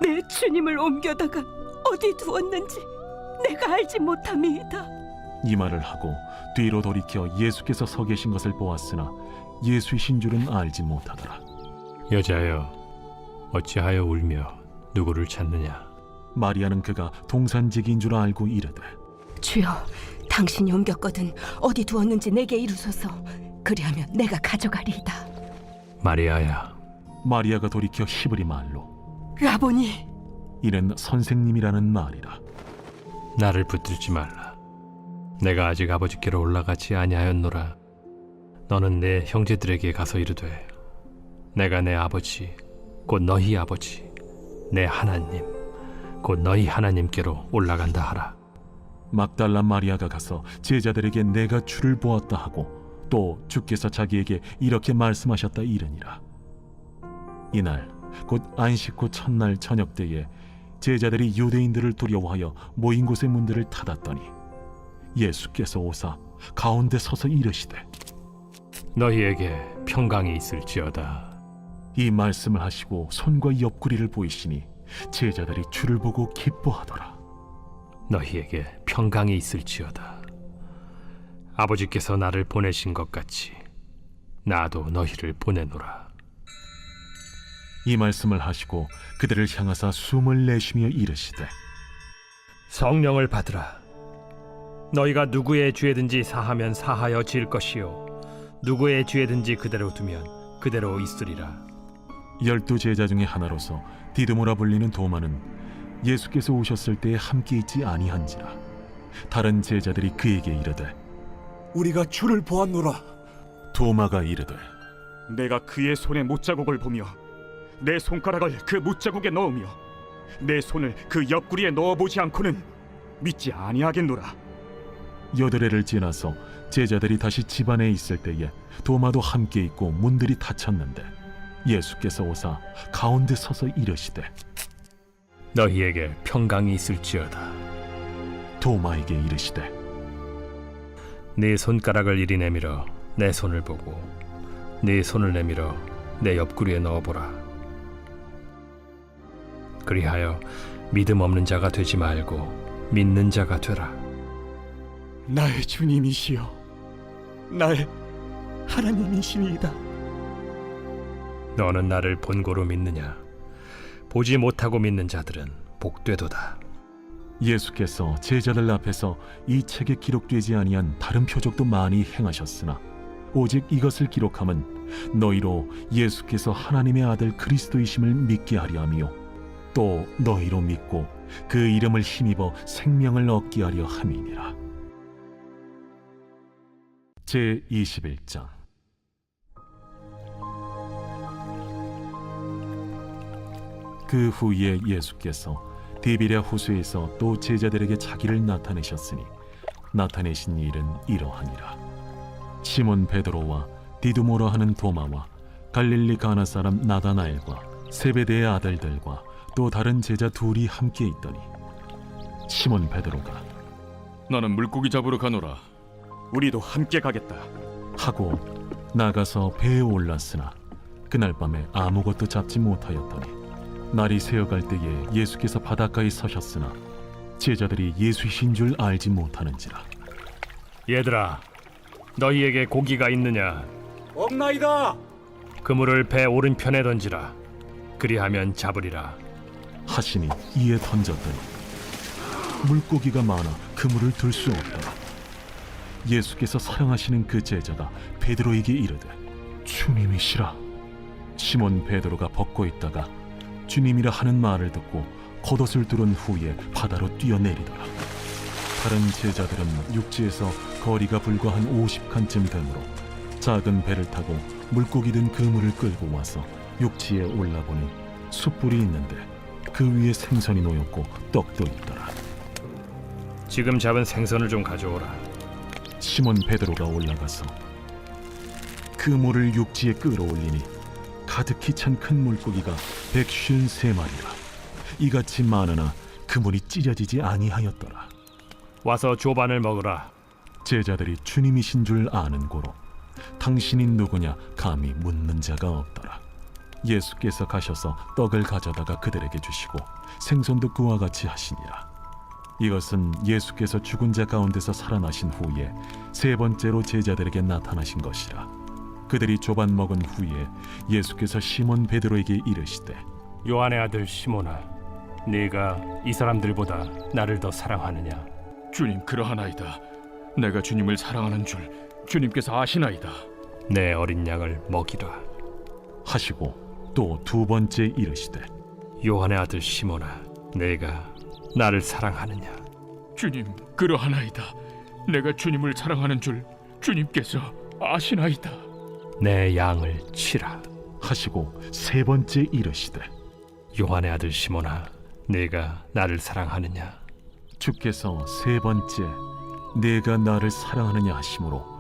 내 주님을 옮겨다가 어디 두었는지 내가 알지 못함이다. 이 말을 하고 뒤로 돌이켜 예수께서 서 계신 것을 보았으나 예수이신 줄은 알지 못하더라. 여자여, 어찌하여 울며 누구를 찾느냐? 마리아는 그가 동산지기인 줄 알고 이르되, 주여, 당신이 옮겼거든 어디 두었는지 내게 이루소서. 그리하면 내가 가져가리이다. 마리아야. 마리아가 돌이켜 히브리 말로 라보니. 이는 선생님이라는 말이라. 나를 붙들지 말라. 내가 아직 아버지께로 올라가지 아니하였노라. 너는 내 형제들에게 가서 이르되, 내가 내 아버지 곧 너희 아버지 내 하나님 곧 너희 하나님께로 올라간다 하라. 막달라 마리아가 가서 제자들에게 내가 주를 보았다 하고 또 주께서 자기에게 이렇게 말씀하셨다 이르니라. 이날 곧 안식 후 첫날 저녁 때에 제자들이 유대인들을 두려워하여 모인 곳의 문들을 닫았더니 예수께서 오사 가운데 서서 이르시되, 너희에게 평강이 있을지어다. 이 말씀을 하시고 손과 옆구리를 보이시니 제자들이 주를 보고 기뻐하더라. 너희에게 평강이 있을지어다. 아버지께서 나를 보내신 것 같이 나도 너희를 보내노라. 이 말씀을 하시고 그들을 향하사 숨을 내쉬며 이르시되, 성령을 받으라. 너희가 누구의 죄든지 사하면 사하여 질 것이요 누구의 죄든지 그대로 두면 그대로 있으리라. 12 제자 중에 하나로서 디두모라 불리는 도마는 예수께서 오셨을 때에 함께 있지 아니한지라. 다른 제자들이 그에게 이르되, 우리가 주를 보았노라. 도마가 이르되, 내가 그의 손에 못자국을 보며 내 손가락을 그 못자국에 넣으며 내 손을 그 옆구리에 넣어보지 않고는 믿지 아니하겠노라. 여드레를 지나서 제자들이 다시 집 안에 있을 때에 도마도 함께 있고 문들이 닫혔는데 예수께서 오사 가운데 서서 이르시되, 너희에게 평강이 있을지어다. 도마에게 이르시되, 네 손가락을 이리 내밀어 내 손을 보고 네 손을 내밀어 내 옆구리에 넣어보라. 그리하여 믿음 없는 자가 되지 말고 믿는 자가 되라. 나의 주님이시여, 나의 하나님이시니이다. 너는 나를 본고로 믿느냐? 보지 못하고 믿는 자들은 복되도다. 예수께서 제자들 앞에서 이 책에 기록되지 아니한 다른 표적도 많이 행하셨으나 오직 이것을 기록함은 너희로 예수께서 하나님의 아들 그리스도이심을 믿게 하려 함이요 또 너희로 믿고 그 이름을 힘입어 생명을 얻게 하려 함이니라. 제21장. 그 후에 예수께서 디비랴 호수에서 또 제자들에게 자기를 나타내셨으니 나타내신 일은 이러하니라. 시몬 베드로와 디두모라 하는 도마와 갈릴리 가나 사람 나다나엘과 세베대의 아들들과 또 다른 제자 둘이 함께 있더니 시몬 베드로가 나는 물고기 잡으러 가노라. 우리도 함께 가겠다. 하고 나가서 배에 올랐으나 그날 밤에 아무것도 잡지 못하였더니 날이 새어갈 때에 예수께서 바닷가에 서셨으나 제자들이 예수이신 줄 알지 못하는지라. 얘들아, 너희에게 고기가 있느냐? 없나이다. 그물을 배 오른편에 던지라. 그리하면 잡으리라. 하시니 이에 던졌더니 물고기가 많아 그물을 들 수 없더라. 예수께서 사랑하시는 그 제자가 베드로에게 이르되 주님이시라. 시몬 베드로가 벗고 있다가 주님이라 하는 말을 듣고 겉옷을 두른 후에 바다로 뛰어내리더라. 다른 제자들은 육지에서 거리가 불과 한 50칸쯤 되므로 작은 배를 타고 물고기 든 그물을 끌고 와서 육지에 올라보니 숯불이 있는데 그 위에 생선이 놓였고 떡도 있더라. 지금 잡은 생선을 좀 가져오라. 시몬 베드로가 올라가서 그물을 육지에 끌어올리니 가득히 찬 큰 물고기가 153마리라. 이같이 많으나 그물이 찢어지지 아니하였더라. 와서 조반을 먹으라. 제자들이 주님이신 줄 아는 고로 당신이 누구냐 감히 묻는 자가 없더라. 예수께서 가셔서 떡을 가져다가 그들에게 주시고 생선도 그와 같이 하시니라. 이것은 예수께서 죽은 자 가운데서 살아나신 후에 세 번째로 제자들에게 나타나신 것이라. 그들이 조반 먹은 후에 예수께서 시몬 베드로에게 이르시되 요한의 아들 시몬아, 네가 이 사람들보다 나를 더 사랑하느냐? 주님, 그러하나이다. 내가 주님을 사랑하는 줄 주님께서 아시나이다. 내 어린 양을 먹이라. 하시고 또 두 번째 이르시되 요한의 아들 시몬아, 네가 나를 사랑하느냐? 주님, 그러하나이다. 내가 주님을 사랑하는 줄 주님께서 아시나이다. 내 양을 치라. 하시고 세 번째 이르시되 요한의 아들 시몬아, 네가 나를 사랑하느냐? 주께서 세 번째 내가 나를 사랑하느냐 하심으로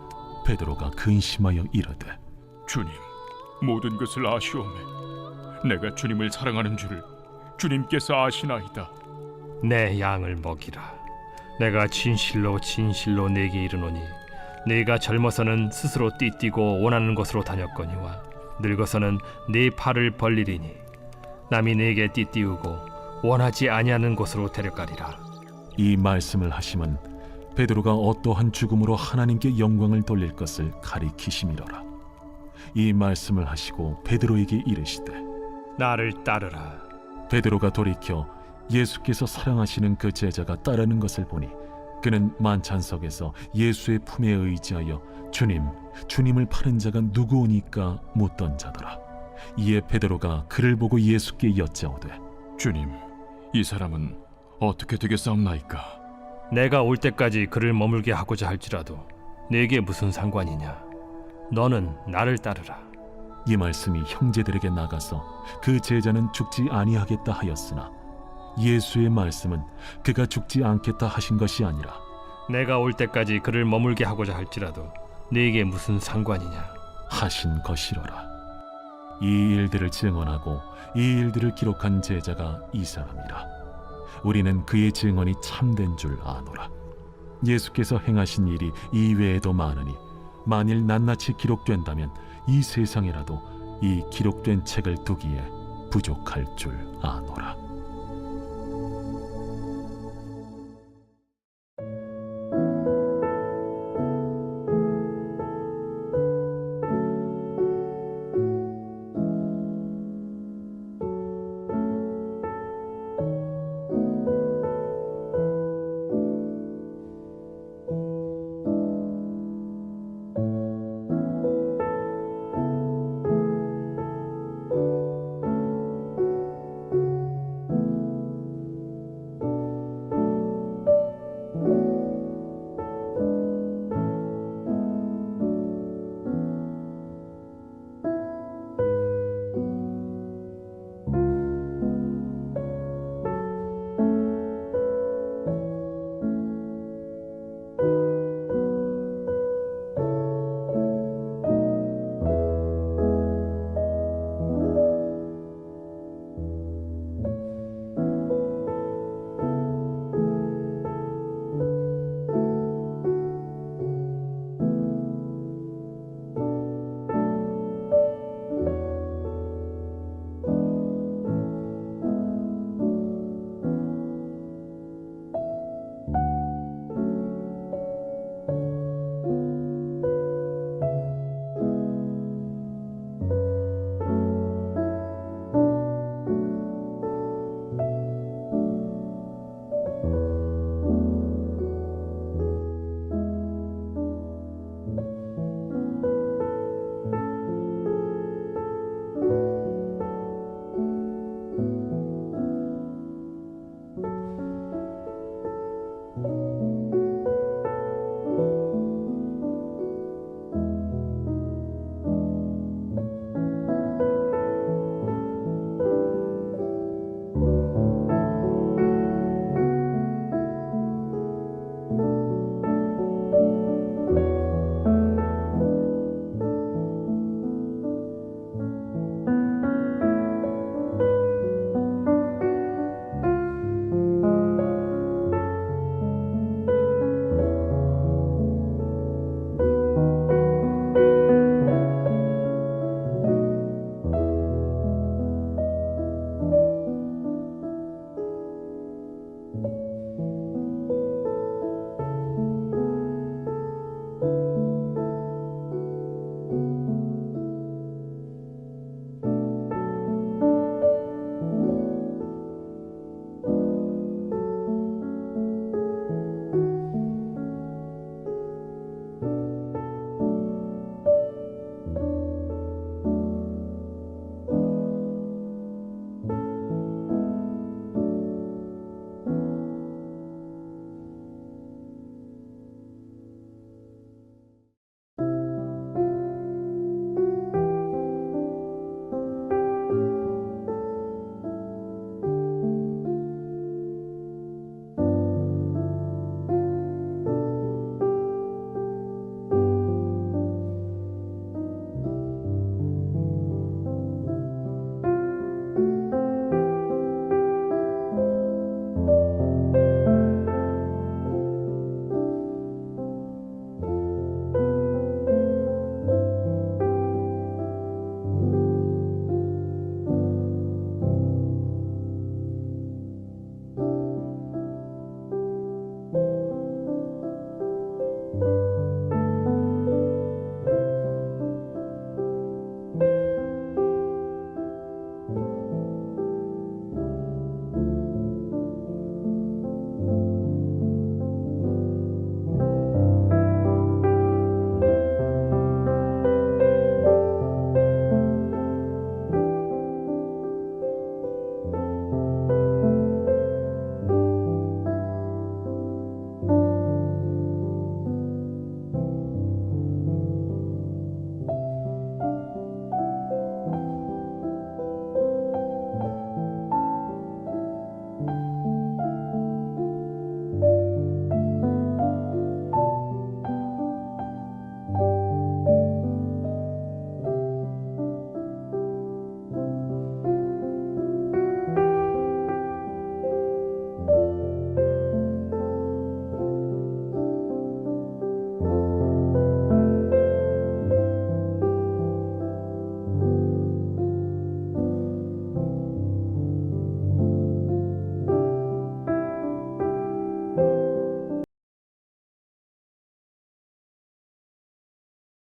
베드로가 근심하여 이르되 주님, 모든 것을 아시오매. 내가 주님을 사랑하는 줄 주님께서 아시나이다. 내 양을 먹이라. 내가 진실로 진실로 네게 이르노니 네가 젊어서는 스스로 띠뛰고 원하는 곳으로 다녔거니와 늙어서는 네 팔을 벌리리니 남이 네게 띠띠우고 원하지 아니하는 곳으로 데려가리라. 이 말씀을 하심은 베드로가 어떠한 죽음으로 하나님께 영광을 돌릴 것을 가리키심이로라. 이 말씀을 하시고 베드로에게 이르시되 나를 따르라. 베드로가 돌이켜 예수께서 사랑하시는 그 제자가 따르는 것을 보니 그는 만찬석에서 예수의 품에 의지하여 주님을 파는 자가 누구오니까 묻던 자더라. 이에 베드로가 그를 보고 예수께 여짜오되 주님, 이 사람은 어떻게 되겠사옵나이까? 내가 올 때까지 그를 머물게 하고자 할지라도 네게 무슨 상관이냐? 너는 나를 따르라. 이 말씀이 형제들에게 나가서 그 제자는 죽지 아니하겠다 하였으나 예수의 말씀은 그가 죽지 않겠다 하신 것이 아니라 내가 올 때까지 그를 머물게 하고자 할지라도 네게 무슨 상관이냐? 하신 것이로라. 이 일들을 증언하고 이 일들을 기록한 제자가 이 사람이라. 우리는 그의 증언이 참된 줄 아노라. 예수께서 행하신 일이 이외에도 많으니 만일 낱낱이 기록된다면 이 세상에라도 이 기록된 책을 두기에 부족할 줄 아노라.